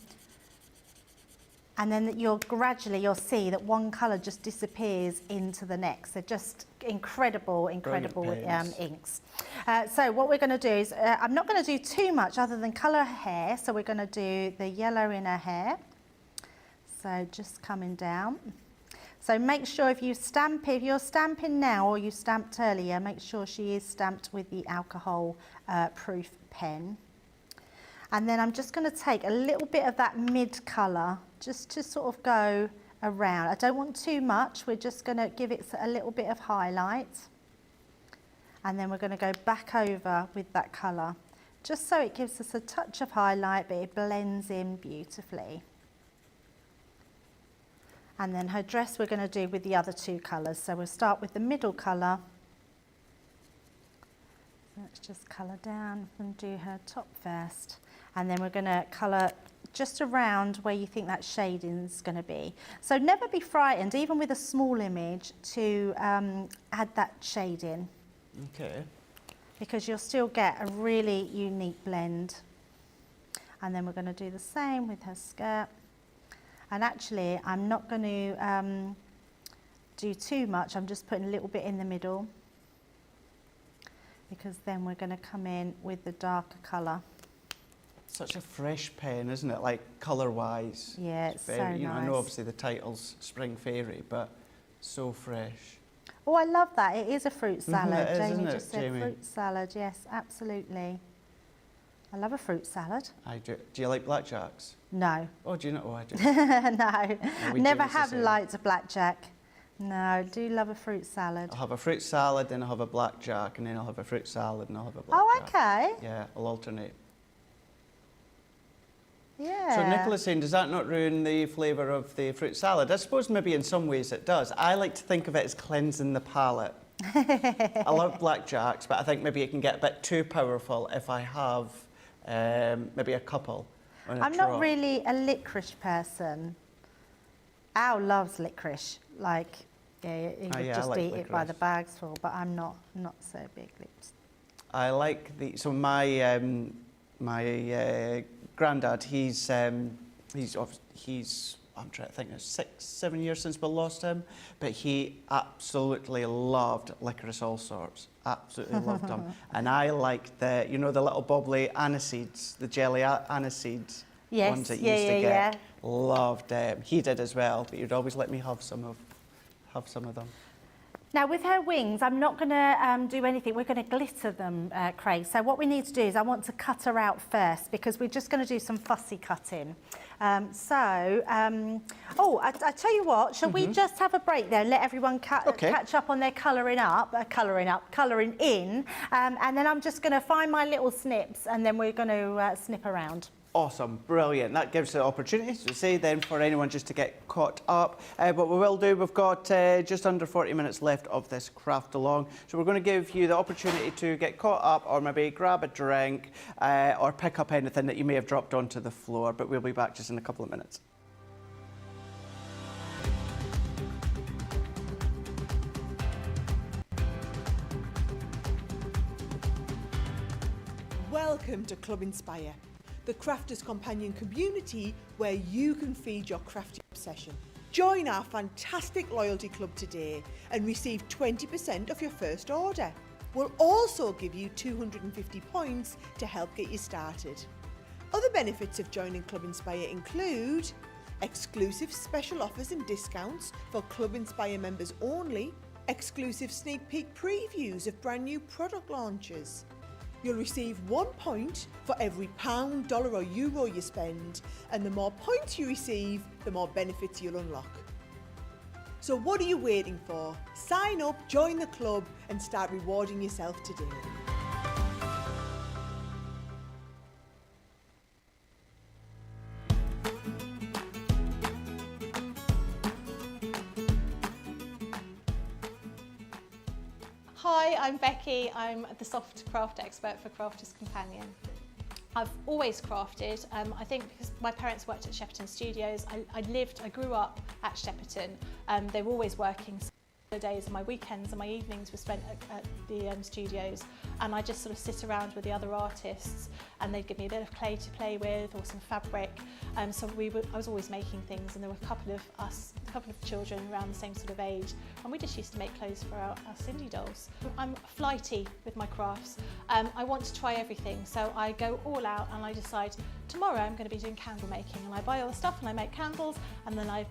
And then you'll see that one colour just disappears into the next. They're just incredible inks. So what we're going to do is, I'm not going to do too much other than colour her hair. So we're going to do the yellow in her hair. So just coming down. So make sure if you're stamping now or you stamped earlier, make sure she is stamped with the alcohol proof pen. And then I'm just going to take a little bit of that mid colour just to sort of go around. I don't want too much. We're just going to give it a little bit of highlight. And then we're going to go back over with that colour just so it gives us a touch of highlight, but it blends in beautifully. And then her dress we're going to do with the other two colours. So we'll start with the middle colour. Let's just colour down and do her top first. And then we're going to colour just around where you think that shading's going to be. So never be frightened, even with a small image, to add that shading. Okay. Because you'll still get a really unique blend. And then we're going to do the same with her skirt. And actually, I'm not going to do too much. I'm just putting a little bit in the middle, because then we're going to come in with the darker colour. Such a fresh pen, isn't it? Like colour-wise. Yeah, it's very, so you know, nice. I know obviously the title's Spring Fairy, but so fresh. Oh, I love that. It is a fruit salad. it is, Jamie isn't it, just said Jamie? fruit salad. Yes, absolutely. I love a fruit salad. I do. Do you like blackjacks? No. Oh, do you not? Oh, I do. No. we Never Jamie's the have same. liked a blackjack. No, I do love a fruit salad. I'll have a fruit salad, then I'll have a blackjack, and then I'll have a fruit salad, and I'll have a blackjack. Oh, okay. Yeah, I'll alternate. Yeah. So Nicola's saying, does that not ruin the flavour of the fruit salad? I suppose maybe in some ways it does. I like to think of it as cleansing the palate. I love blackjacks, but I think maybe it can get a bit too powerful if I have maybe a couple on a I'm not trot. really a licorice person. Al loves licorice. Like, yeah, he would yeah, I just like eat it by licorice. the bags full, but I'm not so big lips. I like the, so my granddad, he's I'm trying to think, it's 6-7 years since we lost him, but he absolutely loved licorice all sorts, absolutely loved them. And I like the, you know, the little bubbly aniseeds, the jelly aniseeds, Yes, ones that you yeah, used to yeah, get. yeah. Loved them. He did as well, but you'd always let me have some of them. Now with her wings, I'm not going to do anything. We're going to glitter them, Craig. So what we need to do is I want to cut her out first, because we're just going to do some fussy cutting. I tell you what, shall we just have a break there and let everyone catch up on their colouring in, and then I'm just going to find my little snips, and then we're going to snip around. Awesome, brilliant. That gives the opportunity, to say then, for anyone just to get caught up. But we will do, we've got just under 40 minutes left of this craft along. So we're going to give you the opportunity to get caught up, or maybe grab a drink, or pick up anything that you may have dropped onto the floor. But we'll be back just in a couple of minutes. Welcome to Club Inspire, the crafters' companion community where you can feed your crafty obsession. Join our fantastic loyalty club today and receive 20% off your first order. We'll also give you 250 points to help get you started. Other benefits of joining Club Inspire include exclusive special offers and discounts for Club Inspire members only, exclusive sneak peek previews of brand new product launches. You'll receive 1 point for every pound, dollar or euro you spend, and the more points you receive, the more benefits you'll unlock. So what are you waiting for? Sign up, join the club and start rewarding yourself today. Hi, I'm Becky. I'm the soft craft expert for Crafters Companion. I've always crafted. I think because my parents worked at Shepperton Studios, I grew up at Shepperton. They were always working. So the days and my weekends and my evenings were spent at the studios, and I just sort of sit around with the other artists, and they'd give me a bit of clay to play with or some fabric. So I was always making things, and there were a couple of children around the same sort of age, and we just used to make clothes for our Cindy dolls. I'm flighty with my crafts. I want to try everything, so I go all out and I decide tomorrow I'm going to be doing candle making, and I buy all the stuff and I make candles, and then I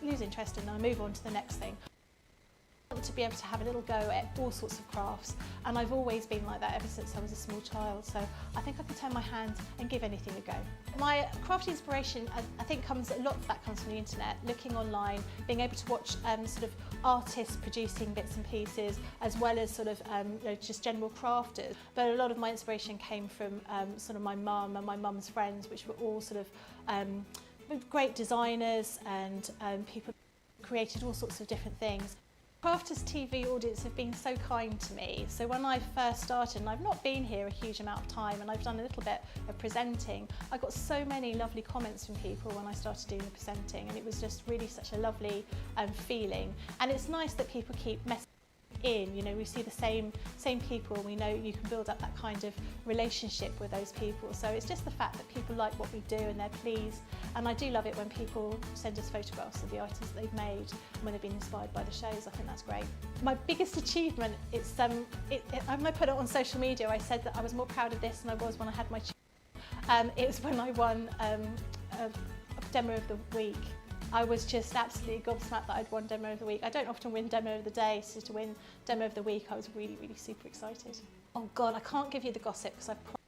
lose interest and I move on to the next thing. to be able to have a little go at all sorts of crafts, and I've always been like that ever since I was a small child, so I think I can turn my hand and give anything a go. My crafty inspiration, I think a lot of that comes from the internet, looking online, being able to watch sort of artists producing bits and pieces, as well as sort of just general crafters. But a lot of my inspiration came from sort of my mum and my mum's friends, which were all sort of great designers and people who created all sorts of different things. Crafters TV audience have been so kind to me. So when I first started, and I've not been here a huge amount of time, and I've done a little bit of presenting, I got so many lovely comments from people when I started doing the presenting, and it was just really such a lovely feeling. And it's nice that people keep messaging in, you know, we see the same people, and we know you can build up that kind of relationship with those people. So it's just the fact that people like what we do and they're pleased, and I do love it when people send us photographs of the items that they've made and when they've been inspired by the shows. I think that's great. My biggest achievement, I'm going to put it on social media. I said that I was more proud of this than I was when I had my it was when I won a Demo of the Week. I was just absolutely gobsmacked that I'd won Demo of the Week. I don't often win Demo of the Day, so to win Demo of the Week, I was really, really super excited. Oh God, I can't give you the gossip because I've promised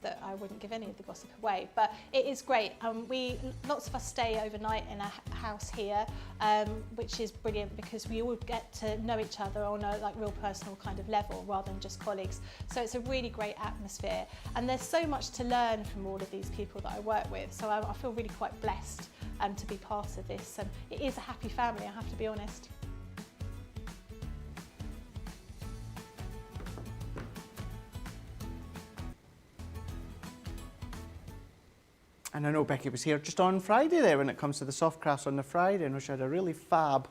that I wouldn't give any of the gossip away, but it is great. Lots of us stay overnight in a house here, which is brilliant because we all get to know each other on a real personal kind of level rather than just colleagues. So it's a really great atmosphere, and there's so much to learn from all of these people that I work with. So I feel really quite blessed to be part of this. It is a happy family, I have to be honest. And I know Becky was here just on Friday there when it comes to the soft crafts on the Friday. I know she had a really fab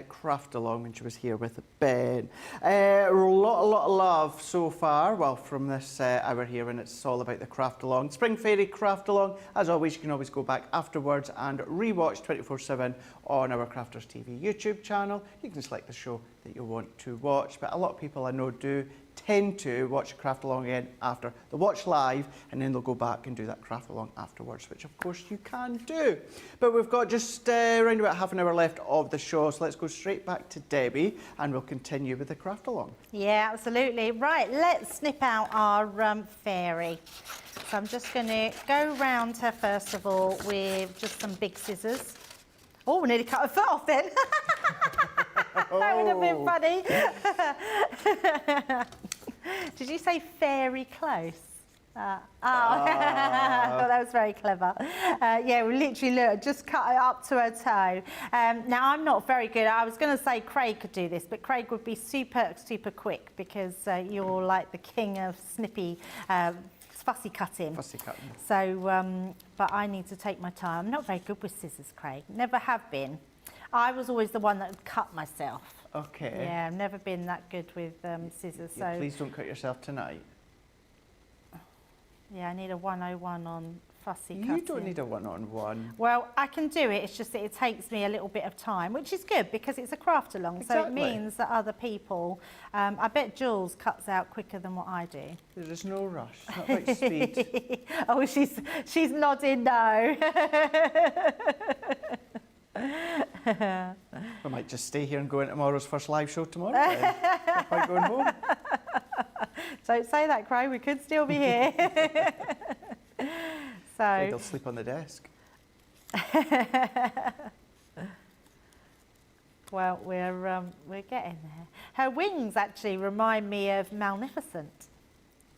craft along when she was here with Ben. A lot of love so far, well, from this hour here, and it's all about the craft along. Spring Fairy craft along. As always, you can always go back afterwards and rewatch 24/7 on our Crafters TV YouTube channel. You can select the show that you want to watch, but a lot of people I know do tend to watch a craft along again after they watch live, and then they'll go back and do that craft along afterwards, which of course you can do. But we've got just around about half an hour left of the show, so let's go straight back to Debbie and we'll continue with the craft along. Yeah, absolutely. Right, let's snip out our fairy. So I'm just going to go round her first of all with just some big scissors. Oh, we nearly cut her foot off then. That would have been funny. Did you say fairy close? I thought that was very clever. Yeah, we literally just cut it up to her toe. Now, I'm not very good. I was going to say Craig could do this, but Craig would be super quick because you're like the king of snippy, fussy cutting. Fussy cutting. So, but I need to take my time. I'm not very good with scissors, Craig. Never have been. I was always the one that would cut myself. Okay. Yeah, I've never been that good with scissors. Yeah, so please don't cut yourself tonight. Yeah, I need a 101 on fussy cutting. You don't need a one-on-one. Well, I can do it. It's just that it takes me a little bit of time, which is good because it's a craft along. Exactly. So it means that other people, I bet Jules cuts out quicker than what I do. There is no rush. It's not about speed. Oh, she's nodding no. We might just stay here and go into tomorrow's first live show tomorrow. Then. No point going home. Don't say that, Craig. We could still be here. So They'll sleep on the desk. Well, we're getting there. Her wings actually remind me of Malnificent.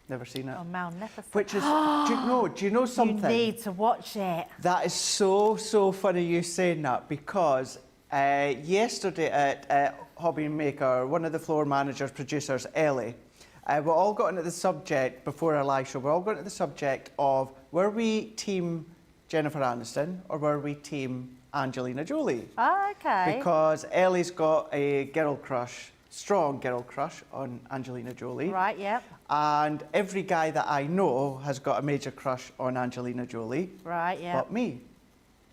Never seen it. Oh, Malnificent. Which is, do you know something? You need to watch it. That is so funny you saying that, because yesterday at Hobby Maker, one of the floor managers, producers, Ellie, we're all got into the subject before our live show. We're all got into the subject of, were we team Jennifer Aniston or were we team Angelina Jolie? Oh, okay. Because Ellie's got a girl crush, strong girl crush on Angelina Jolie. Right, yep. And every guy that I know has got a major crush on Angelina Jolie. Right, yeah. But me.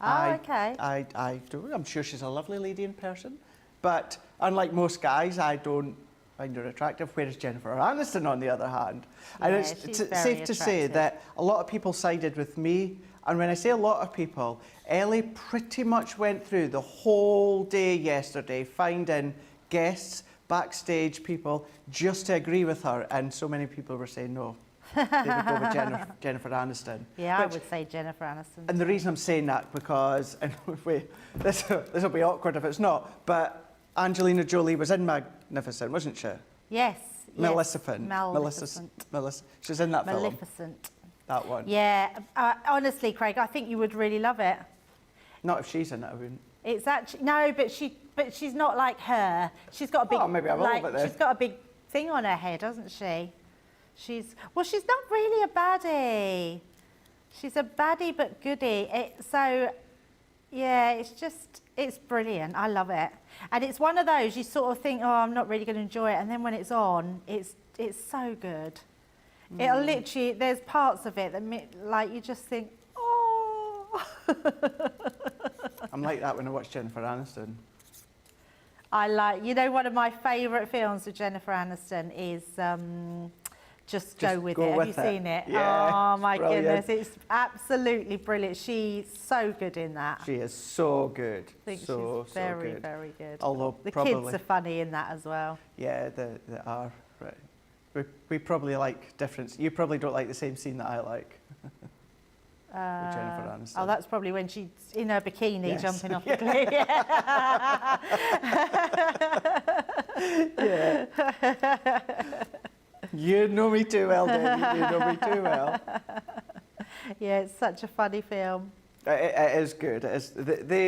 Oh, okay. I do. I'm sure she's a lovely lady in person. But unlike most guys, I don't find her attractive, whereas Jennifer Aniston, on the other hand. And Yeah, it's she's safe to say attractive. that a lot of people sided with me. And when I say a lot of people, Ellie pretty much went through the whole day yesterday finding guests, backstage people just to agree with her, and so many people were saying no. They would go with Jennifer Aniston. Yeah, I would say Jennifer Aniston. And the reason I'm saying that, because, and this will be awkward if it's not, but Angelina Jolie was in Magnificent, wasn't she? Yes. Maleficent. She's in that film. Maleficent. That one. Yeah. Honestly, Craig, I think you would really love it. Not if she's in it, I wouldn't. It's actually no, but she's not like her. She's got a big maybe I will love it then. she's got a big thing on her head, hasn't she? She's not really a baddie. She's a baddie but goodie. It's brilliant. I love it. And it's one of those you sort of think, oh, I'm not really going to enjoy it, and then when it's on, it's so good. It'll literally, there's parts of it that like you just think, oh. I'm like that when I watch Jennifer Aniston. One of my favourite films with Jennifer Aniston is Just Go With It. Have you seen it? Yeah, oh my brilliant. goodness, it's absolutely brilliant. She's so good in that. She is so good. I think she's very, very good. Although the probably, kids are funny in that as well. Yeah, they are. Right. We probably like different. You probably don't like the same scene that I like. With Jennifer Aniston. Oh, that's probably when she's in her bikini Yes. jumping off the cliff. Yeah. You know me too well, Debbie. You know me too well. Yeah, it's such a funny film. It is good. It is.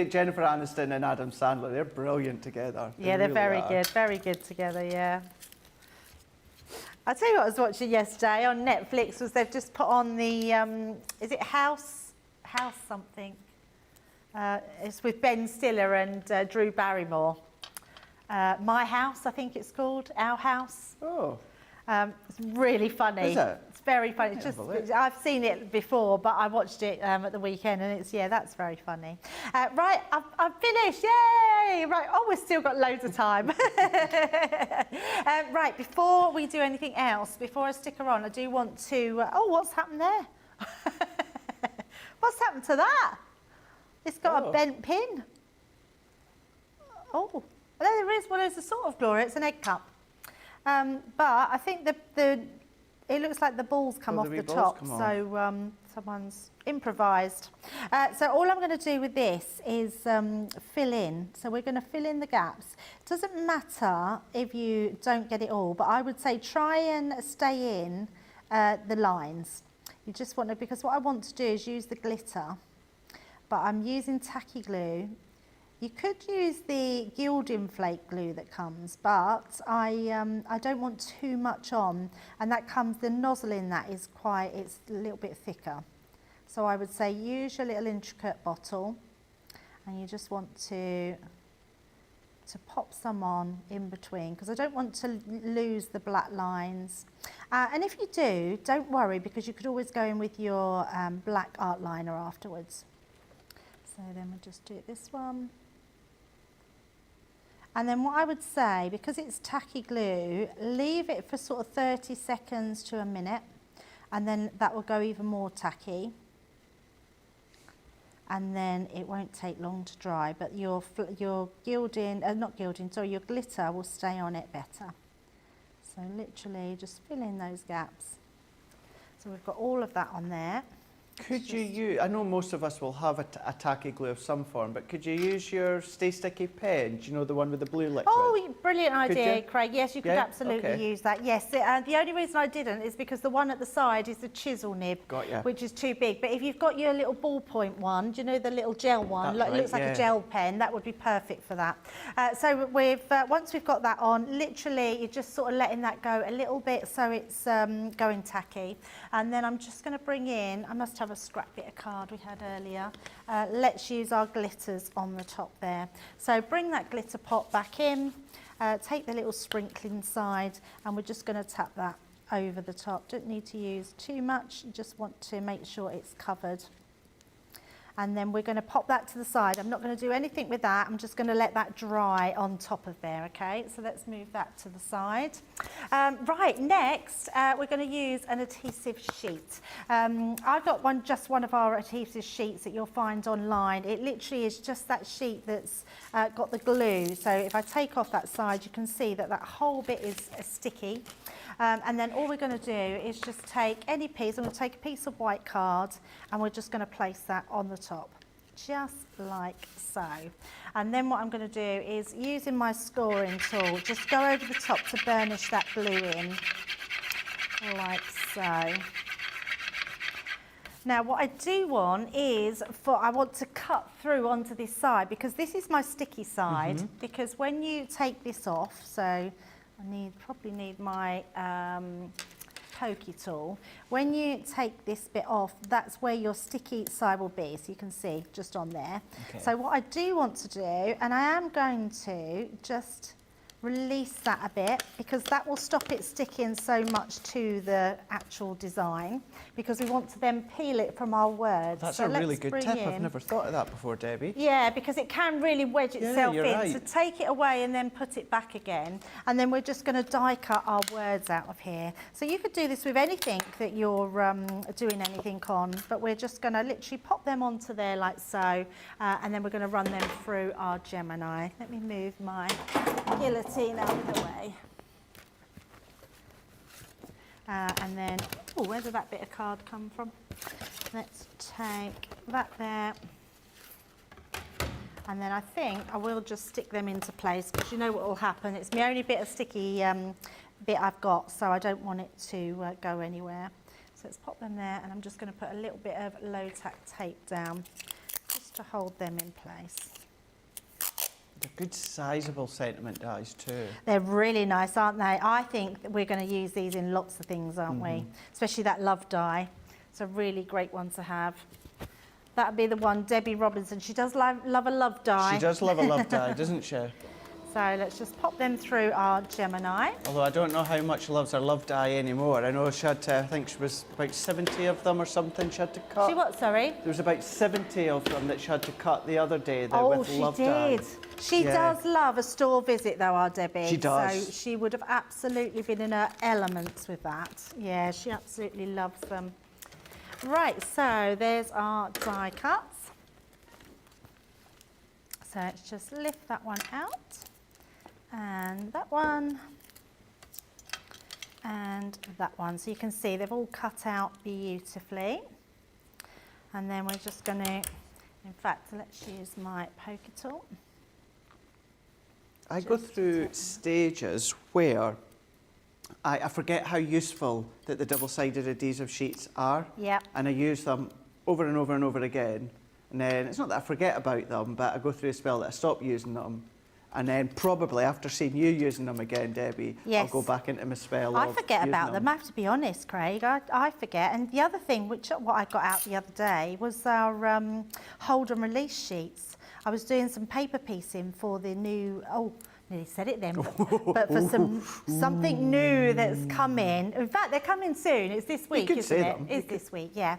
Jennifer Aniston and Adam Sandler, they're brilliant together. Yeah, they're very good together, yeah. I'll tell you what I was watching yesterday on Netflix was they've just put on the, is it House something? It's with Ben Stiller and Drew Barrymore. My House, I think it's called, Our House. Oh. It's really funny. Is it? It's very funny. I've seen it before, but I watched it at the weekend, and that's very funny. Right, I've finished. Yay! Right. Oh, we've still got loads of time. Right, before we do anything else, before I stick around, I do want to. Oh, what's happened there? What's happened to that? It's got a bent pin. Oh, there is. Well, there's a sort of Gloria. It's an egg cup. But I think it looks like the balls come off the top, so someone's improvised. So all I'm going to do with this is fill in. So we're going to fill in the gaps. It doesn't matter if you don't get it all, but I would say try and stay in the lines. You just want to, because what I want to do is use the glitter, but I'm using tacky glue. You could use the gilding flake glue that comes, but I don't want too much on, and the nozzle in that is it's a little bit thicker. So I would say use your little intricate bottle, and you just want to pop some on in between, because I don't want to lose the black lines. And if you do, don't worry, because you could always go in with your black art liner afterwards. So then we'll just do this one. And then what I would say, because it's tacky glue, leave it for sort of 30 seconds to a minute, and then that will go even more tacky. And then it won't take long to dry, but your gilding, your glitter will stay on it better. So literally just fill in those gaps. So we've got all of that on there. Could you use, I know most of us will have a tacky glue of some form, but could you use your Stay Sticky pen? Do you know, the one with the blue liquid? Oh, brilliant idea, Craig. Yes, you could absolutely use that. Yes, the only reason I didn't is because the one at the side is the chisel nib, which is too big. But if you've got your little ballpoint one, do you know the little gel one? It looks like a gel pen. That would be perfect for that. So once we've got that on, literally you're just sort of letting that go a little bit so it's going tacky. And then I'm just going to bring in, I must have a scrap bit of card we had earlier. Let's use our glitters on the top there. So bring that glitter pot back in, take the little sprinkling side, and we're just going to tap that over the top. Don't need to use too much, you just want to make sure it's covered. And then we're going to pop that to the side. I'm not going to do anything with that. I'm just going to let that dry on top of there, okay? So let's move that to the side. Right, next, we're going to use an adhesive sheet. I've got just one of our adhesive sheets that you'll find online. It literally is just that sheet that's got the glue. So if I take off that side, you can see that that whole bit is sticky. And then all we're going to do is just take any piece. I'm going to take a piece of white card and we're just going to place that on the top, just like so. And then what I'm going to do is, using my scoring tool, just go over the top to burnish that glue in, like so. Now what I do want is, I want to cut through onto this side, because this is my sticky side, because when you take this off, so I probably need my pokey tool. When you take this bit off, that's where your sticky side will be, so you can see just on there. Okay. So what I do want to do, and I am going to just release that a bit, because that will stop it sticking so much to the actual design, because we want to then peel it from our words. That's a really good tip. I've never thought of that before, Debbie. Yeah, because it can really wedge itself in. Right. So take it away and then put it back again. And then we're just going to die cut our words out of here. So you could do this with anything that you're doing anything on, but we're just going to literally pop them onto there like so, and then we're going to run them through our Gemini. Let me move my guillotine out of the way. And then, where did that bit of card come from? Let's take that there. And then I think I will just stick them into place, because you know what will happen. It's my only bit of sticky bit I've got, so I don't want it to go anywhere. So let's pop them there, and I'm just going to put a little bit of low-tack tape down just to hold them in place. They're good sizable sentiment dies too. They're really nice, aren't they? I think that we're going to use these in lots of things, aren't we? Especially that love die. It's a really great one to have. That would be the one, Debbie Robinson. She does love a love die. She does love a love die, doesn't she? So let's just pop them through our Gemini. Although I don't know how much she loves her love die anymore. I know she had to, I think she was about 70 of them or something she had to cut. She what, sorry? There was about 70 of them that she had to cut the other day with love she die. did. She does love a store visit though, our Debbie. She does. So she would have absolutely been in her elements with that. Yeah, she absolutely loves them. Right, so there's our die cuts. So let's just lift that one out. And that one, and that one. So you can see they've all cut out beautifully. And then we're just going to, in fact, let's use my poker tool. I go through stages where I forget how useful that the double-sided adhesive sheets are. Yeah. And I use them over and over and over again. And then it's not that I forget about them, but I go through a spell that I stop using them. And then probably after seeing you using them again, Debbie, Yes. I'll go back into my spell I of forget using about them, I have to be honest, Craig. I forget. And the other thing, what I got out the other day, was our hold and release sheets. I was doing some paper piecing for the new, nearly said it then, but for something new that's coming. In fact, they're coming soon. It's this week, isn't it? It's this week, yeah.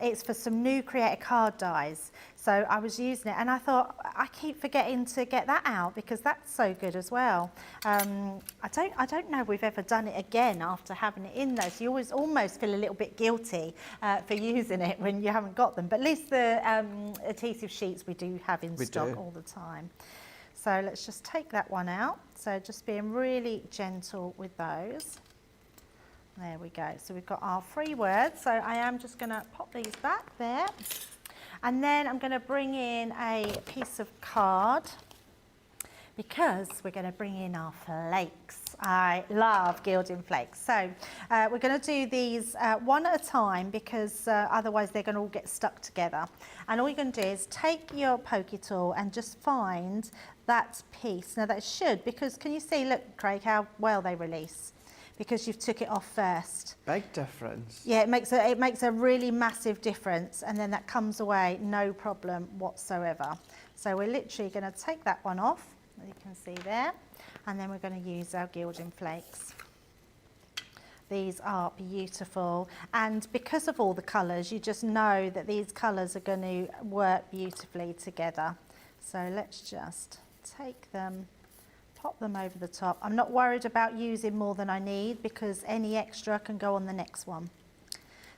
It's for some new creator card dies. So I was using it and I thought, I keep forgetting to get that out because that's so good as well. I don't know if we've ever done it again after having it in there. So you always almost feel a little bit guilty for using it when you haven't got them. But at least the adhesive sheets we do have in stock all the time. So let's just take that one out. So just being really gentle with those. There we go. So we've got our 3 words. So I am just going to pop these back there. And then I'm going to bring in a piece of card because we're going to bring in our flakes. I love gilding flakes. So we're going to do these one at a time because otherwise they're going to all get stuck together. And all you're going to do is take your pokey tool and just find that piece. Now that should, because can you see, look, Craig, how well they release? Because you've took it off first. Big difference. Yeah, it makes a really massive difference, and then that comes away no problem whatsoever. So we're literally going to take that one off, as you can see there, and then we're going to use our gilding flakes. These are beautiful, and because of all the colours, you just know that these colours are going to work beautifully together. So let's just take them, pop them over the top. I'm not worried about using more than I need because any extra can go on the next one.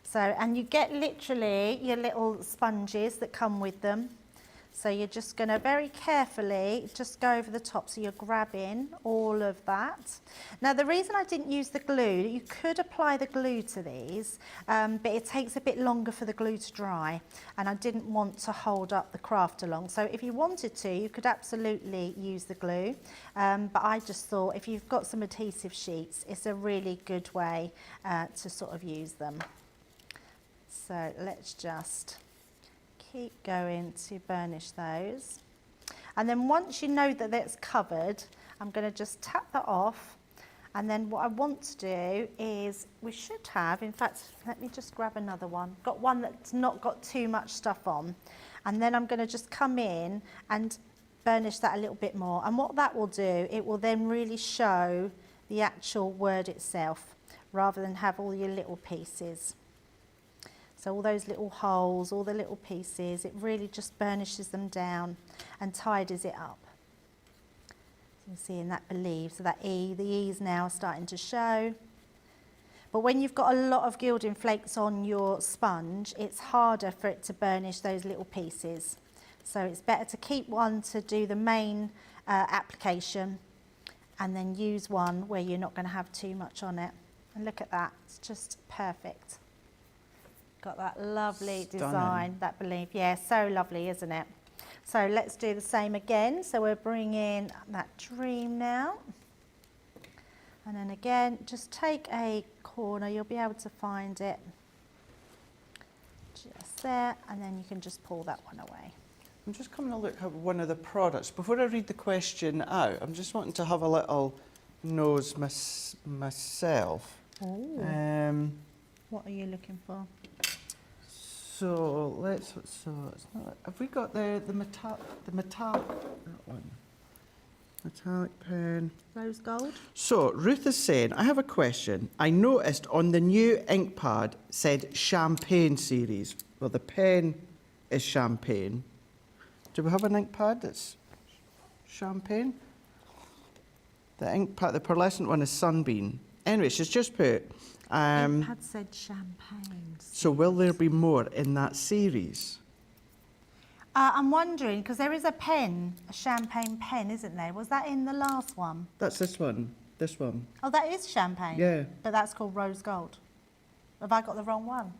So, and you get literally your little sponges that come with them. So you're just going to very carefully just go over the top. So you're grabbing all of that. Now the reason I didn't use the glue, you could apply the glue to these, but it takes a bit longer for the glue to dry, and I didn't want to hold up the craft along. So if you wanted to, you could absolutely use the glue, but I just thought if you've got some adhesive sheets, it's a really good way to sort of use them. So let's just keep going to burnish those, and then once you know that it's covered, I'm going to just tap that off, and then what I want to do is, we should have, in fact, let me just grab another one, got one that's not got too much stuff on, and then I'm going to just come in and burnish that a little bit more, and what that will do, it will then really show the actual word itself rather than have all your little pieces. So all those little holes, all the little pieces, it really just burnishes them down and tidies it up. So you can see in that believe, so that E, the E's now starting to show. But when you've got a lot of gilding flakes on your sponge, it's harder for it to burnish those little pieces. So it's better to keep one to do the main application, and then use one where you're not going to have too much on it. And look at that, it's just perfect. Got that lovely design, that believe, yeah, so lovely, isn't it? So let's do the same again. So we're bringing that dream now, and then again, just take a corner, you'll be able to find it just there, and then you can just pull that one away. I'm just coming to look at one of the products. Before I read the question out, I'm just wanting to have a little nose myself. What are you looking for? So let's. So it's not. Have we got the metallic? That one. Metallic pen. Rose gold. So Ruth is saying, I have a question. I noticed on the new ink pad said champagne series. Well, the pen is champagne. Do we have an ink pad that's champagne? The ink pad, the pearlescent one is sunbeam. Anyway, she's just put. Ink pad said champagne. So will there be more in that series? I'm wondering, because there is a pen, a champagne pen, isn't there? Was that in the last one? That's this one. This one. Oh, that is champagne? Yeah. But that's called rose gold. Have I got the wrong one?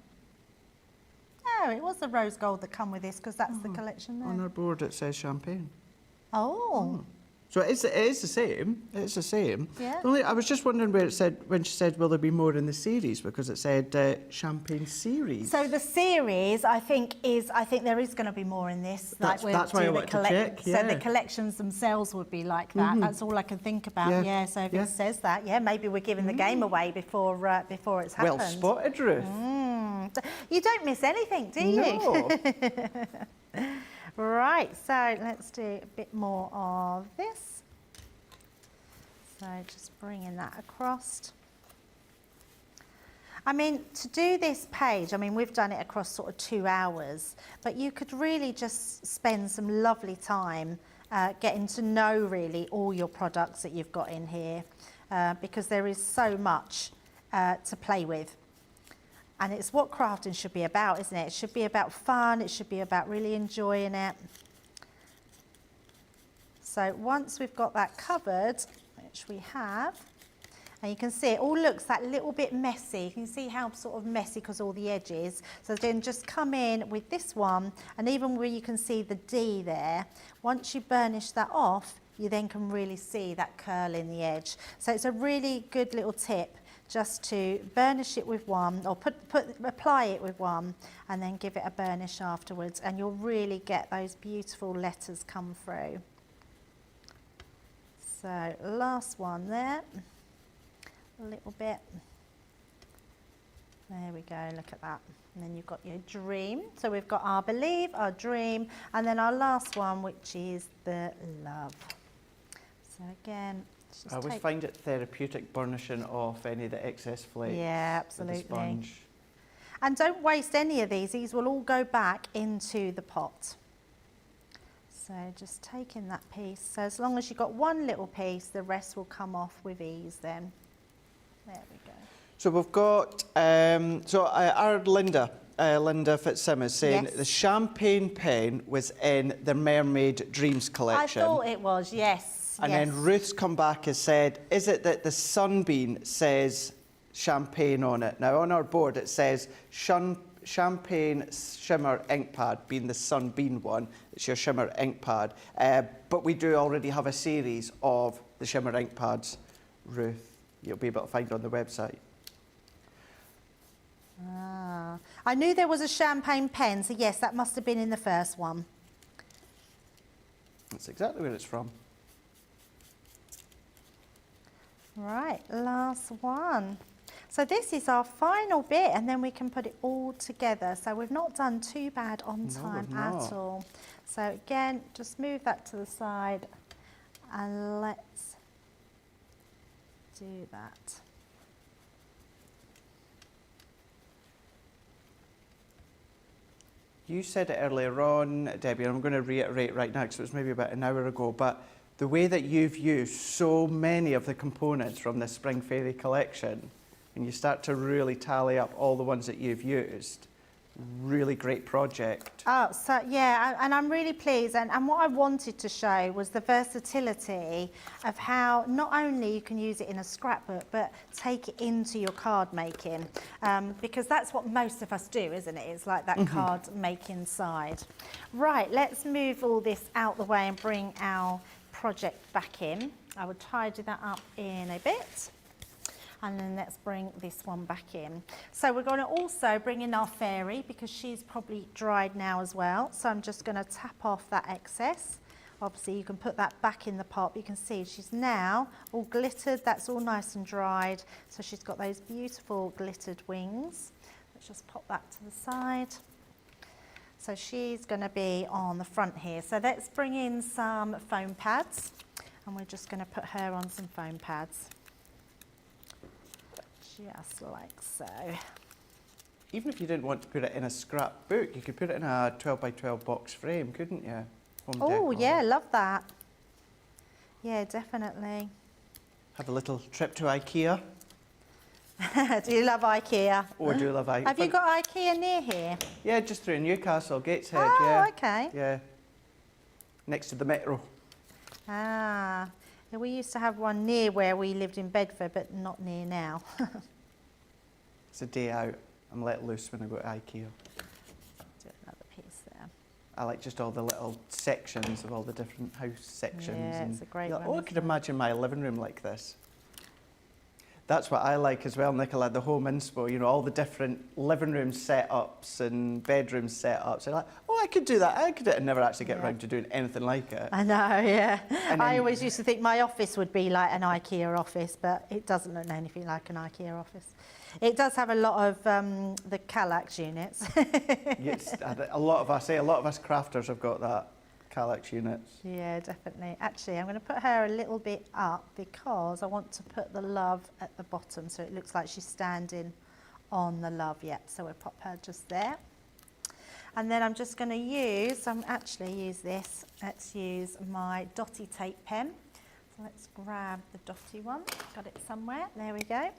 No, it was the rose gold that come with this, because that's the collection there. On our board it says champagne. Oh. So it is the same. It's the same. Yeah. Only I was just wondering where it said, when she said, will there be more in the series? Because it said champagne series. So the series, I think there is going to be more in this. That's why I wanted to check, So the collections themselves would be like that. That's all I can think about. Yeah. So if it says that, maybe we're giving the game away before it's happened. Well spotted, Ruth. You don't miss anything, do you? No. Right, so let's do a bit more of this. So just bringing that across. I mean, to do this page, I mean, we've done it across sort of 2 hours, but you could really just spend some lovely time getting to know really all your products that you've got in here, because there is so much to play with. And it's what crafting should be about, isn't it? It should be about fun, it should be about really enjoying it. So once we've got that covered, which we have, and you can see it all looks that little bit messy. You can see how sort of messy because all the edges. So then just come in with this one, and even where you can see the D there, once you burnish that off, you then can really see that curl in the edge. So it's a really good little tip, just to burnish it with one, or apply it with one, and then give it a burnish afterwards, and you'll really get those beautiful letters come through. So last one there, a little bit. There we go, look at that. And then you've got your dream. So we've got our believe, our dream, and then our last one, which is the love. So again, I always find it therapeutic burnishing off any of the excess flakes. Yeah, with the absolutely. sponge. And don't waste any of these. These will all go back into the pot. So just taking that piece. So as long as you've got one little piece, the rest will come off with ease then. There we go. So we've got, our Linda Fitzsimmons saying Yes. the champagne pen was in the Mermaid Dreams collection. I thought it was, yes. And yes. then Ruth's come back and said, is it that the Sunbeam says champagne on it? Now on our board it says champagne shimmer ink pad, being the Sunbeam one. It's your shimmer ink pad. But we do already have a series of the shimmer ink pads, Ruth. You'll be able to find on the website. Ah, I knew there was a champagne pen, so yes, that must have been in the first one. That's exactly where it's from. Right, last one. So this is our final bit, and then we can put it all together. So we've not done too bad on time we've at not. all. So again, just move that to the side, and let's do that. You said it earlier on, Debbie, and I'm going to reiterate right now because it was maybe about an hour ago, but the way that you've used so many of the components from the Spring Fairy collection, and you start to really tally up all the ones that you've used, really great project. Oh, so yeah, and I'm really pleased. And what I wanted to show was the versatility of how not only you can use it in a scrapbook, but take it into your card making, because that's what most of us do, isn't it? It's like that card making side. Right, let's move all this out the way and bring our project back in. I will tidy that up in a bit. And then let's bring this one back in. So we're going to also bring in our fairy because she's probably dried now as well. So I'm just going to tap off that excess. Obviously you can put that back in the pot. You can see she's now all glittered. That's all nice and dried. So she's got those beautiful glittered wings. Let's just pop that to the side. So she's going to be on the front here. So let's bring in some foam pads, and we're just going to put her on some foam pads. Just like so. Even if you didn't want to put it in a scrapbook, you could put it in a 12 by 12 box frame, couldn't you? Home Oh decor. yeah, love that. Yeah, definitely. Have a little trip to IKEA. Do you love IKEA? Oh, I do love IKEA. Have you got IKEA near here? Yeah, just through Newcastle, Gateshead, Oh, yeah. okay. Yeah, next to the metro. Ah, yeah, we used to have one near where we lived in Bedford, but not near now. It's a day out. I'm let loose when I go to IKEA. Do another piece there. I like just all the little sections of all the different house sections. Yeah, and it's a great you're like, one, oh, I could imagine my living room like this. That's what I like as well, Nicola, the home inspo, you know, all the different living room setups and bedroom setups. And like, oh, I could do that. I could do it and never actually get around to doing anything like it. I know, yeah. And I then- always used to think my office would be like an IKEA office, but it doesn't look anything like an IKEA office. It does have a lot of the Kallax units. Yes, a lot of us crafters have got that, Kallax units. Yeah, definitely. Actually, I'm going to put her a little bit up because I want to put the love at the bottom so it looks like she's standing on the love. Yep, so we'll pop her just there. And then I'm just going to use, this. Let's use my dotty tape pen. So let's grab the dotty one. Got it somewhere. There we go.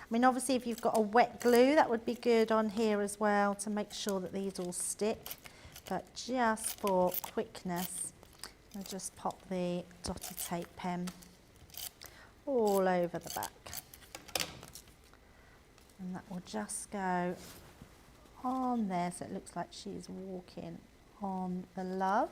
I mean, obviously, if you've got a wet glue, that would be good on here as well to make sure that these all stick. But just for quickness, I'll just pop the dotted tape pen all over the back. And that will just go on there so it looks like she's walking on the love.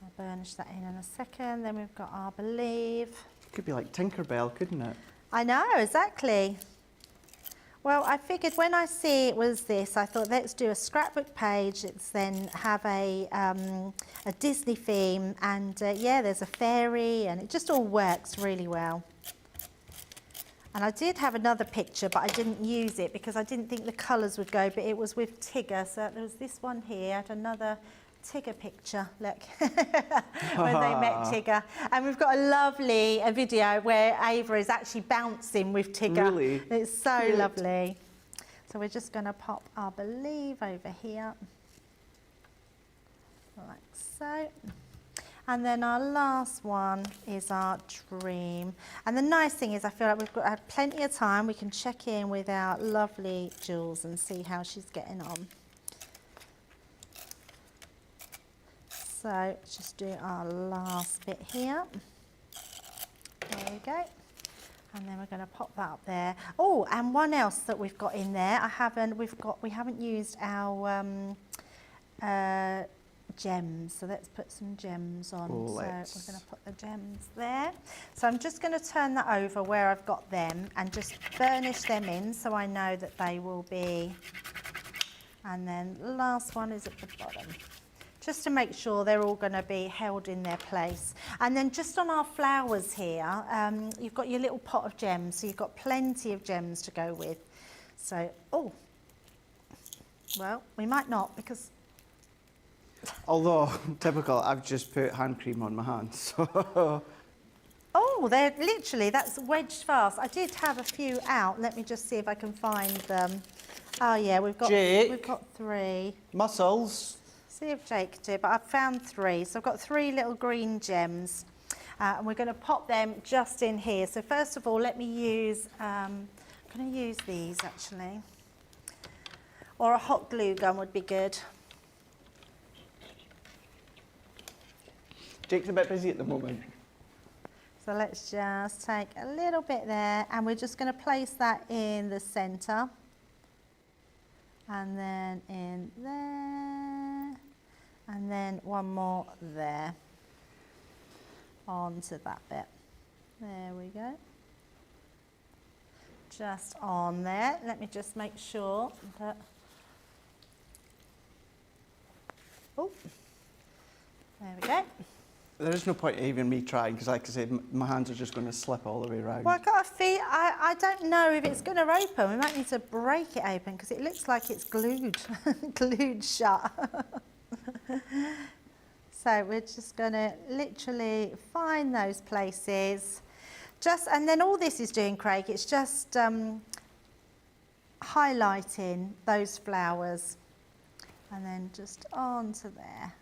I'll burnish that in a second. Then we've got our believe. Could be like Tinkerbell, couldn't it? I know, exactly. Well, I figured when I see it was this, I thought let's do a scrapbook page. Let's then have a Disney theme, and yeah, there's a fairy, and it just all works really well. And I did have another picture, but I didn't use it because I didn't think the colours would go. But it was with Tigger, so there was this one here. I had another Tigger picture, look, when they met Tigger. And we've got a lovely video where Ava is actually bouncing with Tigger. Really? It's so Cute. lovely. So we're just going to pop our believe over here, like so. And then our last one is our dream. And the nice thing is I feel like we've got had plenty of time. We can check in with our lovely Jules and see how she's getting on. So let's just do our last bit here. There we go. And then we're going to pop that up there. Oh, and one else that we've got in there. We haven't used our gems. So let's put some gems on. So we're going to put the gems there. So I'm just going to turn that over where I've got them and just burnish them in so I know that they will be. And then the last one is at the bottom, just to make sure they're all going to be held in their place. And then just on our flowers here, you've got your little pot of gems, so you've got plenty of gems to go with. So, oh, well, we might not because... Although, typical, I've just put hand cream on my hands. So. Oh, they're literally, that's wedged fast. I did have a few out. Let me just see if I can find them. Oh yeah, we've got 3. Mussels. See if Jake did, but I've found 3. So I've got 3 little green gems, and we're going to pop them just in here. So first of all, let me use, I'm going to use these actually, or a hot glue gun would be good. Jake's a bit busy at the moment. So let's just take a little bit there, and we're just going to place that in the centre, and then in there. And then one more there, onto that bit. There we go. Just on there. Let me just make sure that, oh, there we go. There is no point even me trying, because like I said, my hands are just going to slip all the way around. Well, I don't know if it's going to open. We might need to break it open, because it looks like it's glued, glued shut. So we're just going to literally find those places. And then all this is doing, Craig, it's just highlighting those flowers. And then just onto there.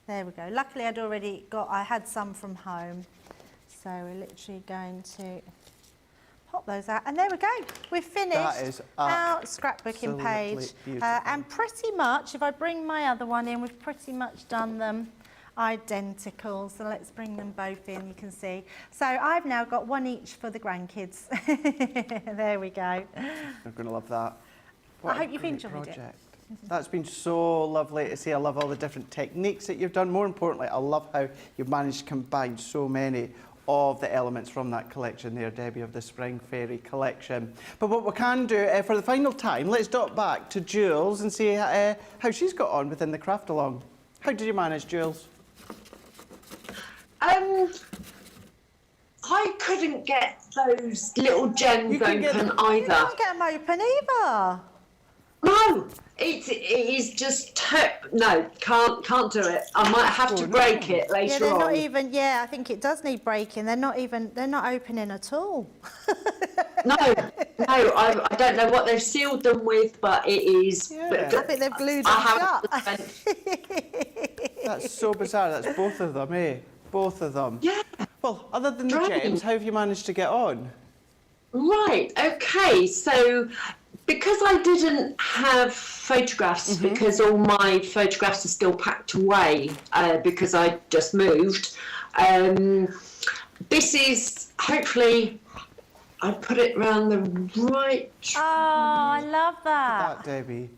There we go. Luckily I had some from home. So we're literally going to pop those out. And there we go. We've finished our scrapbooking page. And pretty much, if I bring my other one in, we've pretty much done them identical. So let's bring them both in, you can see. So I've now got one each for the grandkids. There we go. They're going to love that. I hope you've enjoyed it. That's been so lovely to see. I love all the different techniques that you've done. More importantly, I love how you've managed to combine so many of the elements from that collection there, Debbie, of the Spring Fairy collection. But what we can do for the final time, let's dot back to Jules and see how she's got on within the craft along. How did you manage, Jules? I couldn't get those little gems open either. You can't get them open either. No, it is just no, can't do it. I might have to break it later they're on. not even. Yeah, I think it does need breaking. They're not opening at all. No, I don't know what they've sealed them with, but it is. Yeah. I think they've glued them shut. That's so bizarre. That's both of them, eh? Both of them. Yeah. Well, other than the gems, how have you managed to get on? Right. Okay. So, because I didn't have photographs, because all my photographs are still packed away, because I just moved. This is hopefully. I put it around the right. Oh, I love that. That, Debbie.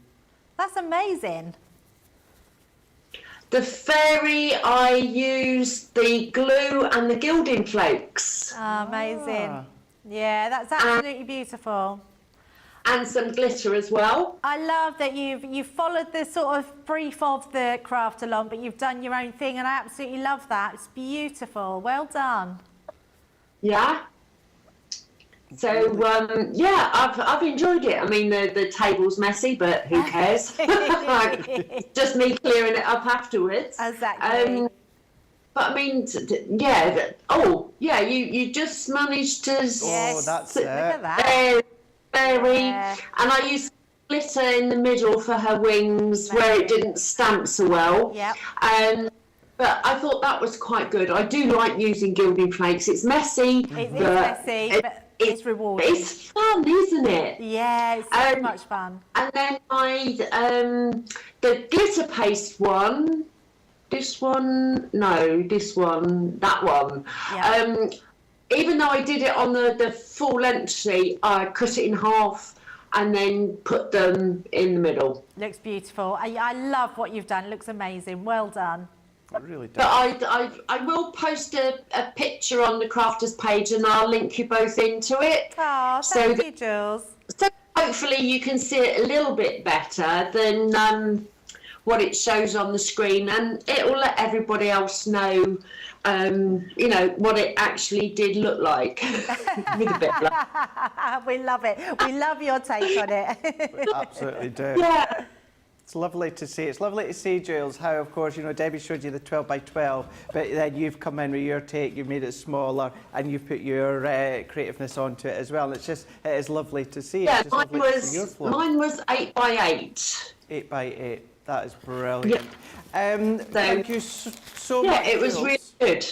That's amazing. The fairy, I used the glue and the gilding flakes. Oh, amazing. Yeah, that's absolutely beautiful. And some glitter as well. I love that you've followed the sort of brief of the craft along, but you've done your own thing, and I absolutely love that. It's beautiful. Well done. Yeah. So yeah, I've enjoyed it. I mean, the table's messy, but who cares? Just me clearing it up afterwards. Exactly. But I mean, yeah. Oh, yeah. You just managed to. Oh, that's it. Look at that. Very. Yeah. And I used glitter in the middle for her wings where it didn't stamp so well. Yep. But I thought that was quite good. I do like using gilding flakes. It's messy. It is messy, but it's rewarding. It's fun, isn't it? Yeah, it's so much fun. And then the glitter paste one. This one, that one. Yeah. Even though I did it on the full length sheet, I cut it in half and then put them in the middle. Looks beautiful. I love what you've done. Looks amazing. Well done. It really does. But I will post a picture on the crafters page and I'll link you both into it. Oh, thank you, Jules. So hopefully you can see it a little bit better than what it shows on the screen, and it will let everybody else know, you know, what it actually did look like. With a bit of luck. We love it. We love your take on it. We absolutely do. Yeah. It's lovely to see. It's lovely to see, Jules, how, of course, you know, Debbie showed you the 12 by 12, but then you've come in with your take, you've made it smaller, and you've put your creativeness onto it as well. And it's just, it is lovely to see. Yeah, it's just lovely to see your flow. mine was 8 by 8. 8 by 8. That is brilliant. Thank you so much. Yeah, it was Jules. really good.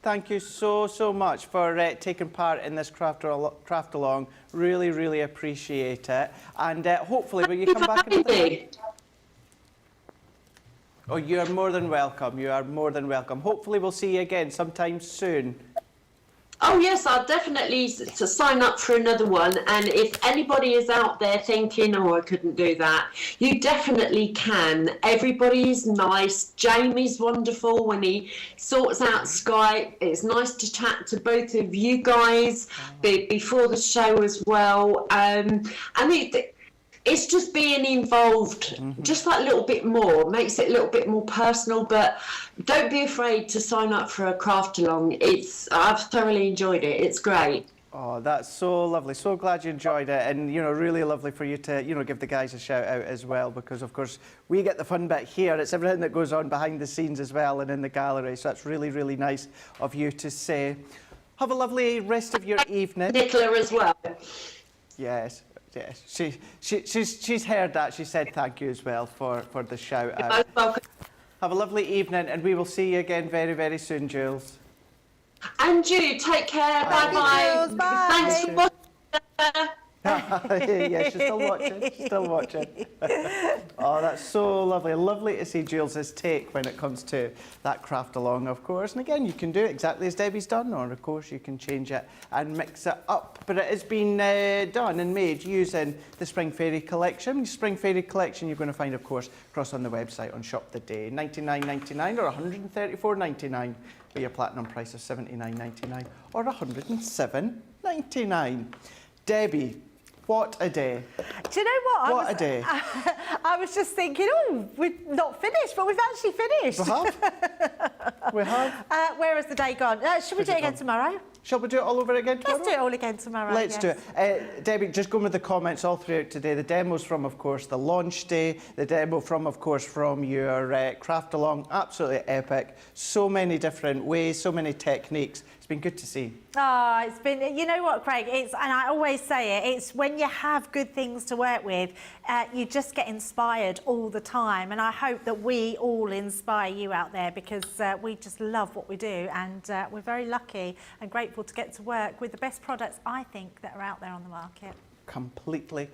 Thank you so much for taking part in this craft along. Really, really appreciate it. And hopefully when you come back another time. Oh, you are more than welcome. You are more than welcome. Hopefully we'll see you again sometime soon. Oh yes, I'll definitely sign up for another one. And if anybody is out there thinking, oh, I couldn't do that, you definitely can. Everybody is nice. Jamie's wonderful when he sorts out Skype. It's nice to chat to both of you guys before the show as well. And it's just being involved just that little bit more, makes it a little bit more personal. But don't be afraid to sign up for a craft along. I've thoroughly enjoyed it. It's great. Oh, that's so lovely. So glad you enjoyed it, and you know, really lovely for you to, you know, give the guys a shout out as well, because of course we get the fun bit here. It's everything that goes on behind the scenes as well and in the gallery. So that's really, really nice of you to say. Have a lovely rest of your evening. Nicola as well. Yes. Yes, she's heard that. She said thank you as well for the shout out. You're both welcome. Have a lovely evening, and we will see you again very, very soon, Jules. And you, take care. Thank you, Bye-bye. Jules. Bye. Thanks for watching. Yeah, she's still watching. She's still watching. Oh, that's so lovely. Lovely to see Jules's take when it comes to that craft along, of course. And again, you can do it exactly as Debbie's done, or of course you can change it and mix it up. But it has been done and made using the Spring Fairy collection. The Spring Fairy collection you're going to find, of course, across on the website on Shop the Day. $99.99 or $134.99 with your platinum price of $79.99 or $107.99. Debbie, what a day. Do you know what? What a day. I was just thinking, oh, we're not finished, but we've actually finished. We have. We have. Where has the day gone? Should we do it again tomorrow? Shall we do it all over again tomorrow? Let's do it all again tomorrow. Let's yes. do it. Debbie, just going with the comments all throughout today. The demos from, of course, the launch day. The demo from, of course, from your craft along. Absolutely epic. So many different ways, so many techniques. It's been good to see. Oh, it's been, you know what, Craig, and I always say it, it's when you have good things to work with, you just get inspired all the time. And I hope that we all inspire you out there, because we just love what we do, and we're very lucky and grateful to get to work with the best products, I think, that are out there on the market. Completely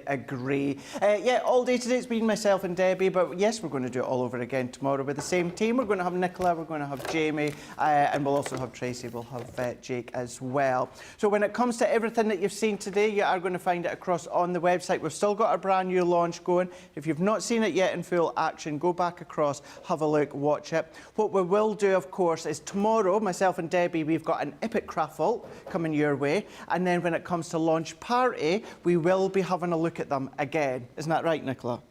agree. Yeah, all day today it's been myself and Debbie, but yes, we're going to do it all over again tomorrow with the same team. We're going to have Nicola, we're going to have Jamie, and we'll also have Tracy, we'll have Jake as well. So when it comes to everything that you've seen today, you are going to find it across on the website. We've still got our brand new launch going. If you've not seen it yet in full action, go back across, have a look, watch it. What we will do, of course, is tomorrow, myself and Debbie, we've got an epic craft vault coming your way, and then when it comes to launch party, we will be having a look at them again. Isn't that right, Nicola?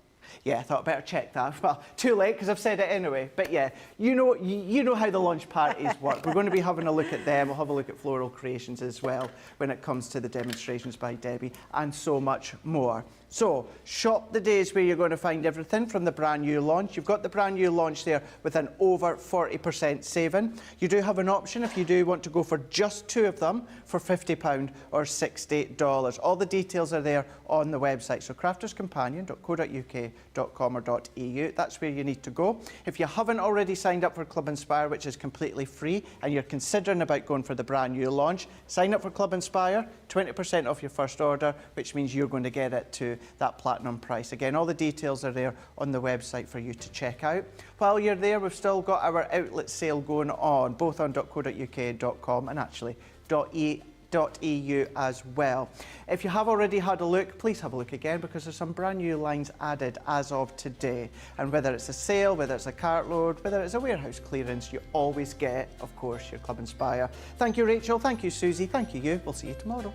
Yeah, I thought I'd better check that. Well, too late because I've said it anyway. But yeah, you know how the launch parties work. We're going to be having a look at them. We'll have a look at Floral Creations as well when it comes to the demonstrations by Debbie and so much more. So, shop the days where you're going to find everything from the brand new launch. You've got the brand new launch there with an over 40% saving. You do have an option if you do want to go for just 2 of them for £50 or $60. All the details are there on the website. So crafterscompanion.co.uk.com or .eu. That's where you need to go. If you haven't already signed up for Club Inspire, which is completely free, and you're considering about going for the brand new launch, sign up for Club Inspire, 20% off your first order, which means you're going to get it to that platinum price. Again, all the details are there on the website for you to check out. While you're there, we've still got our outlet sale going on, both on .co.uk.com and actually .eu as well. If you have already had a look, please have a look again because there's some brand new lines added as of today. And whether it's a sale, whether it's a cartload, whether it's a warehouse clearance, you always get, of course, your Club Inspire. Thank you, Rachel. Thank you, Susie. Thank you. We'll see you tomorrow.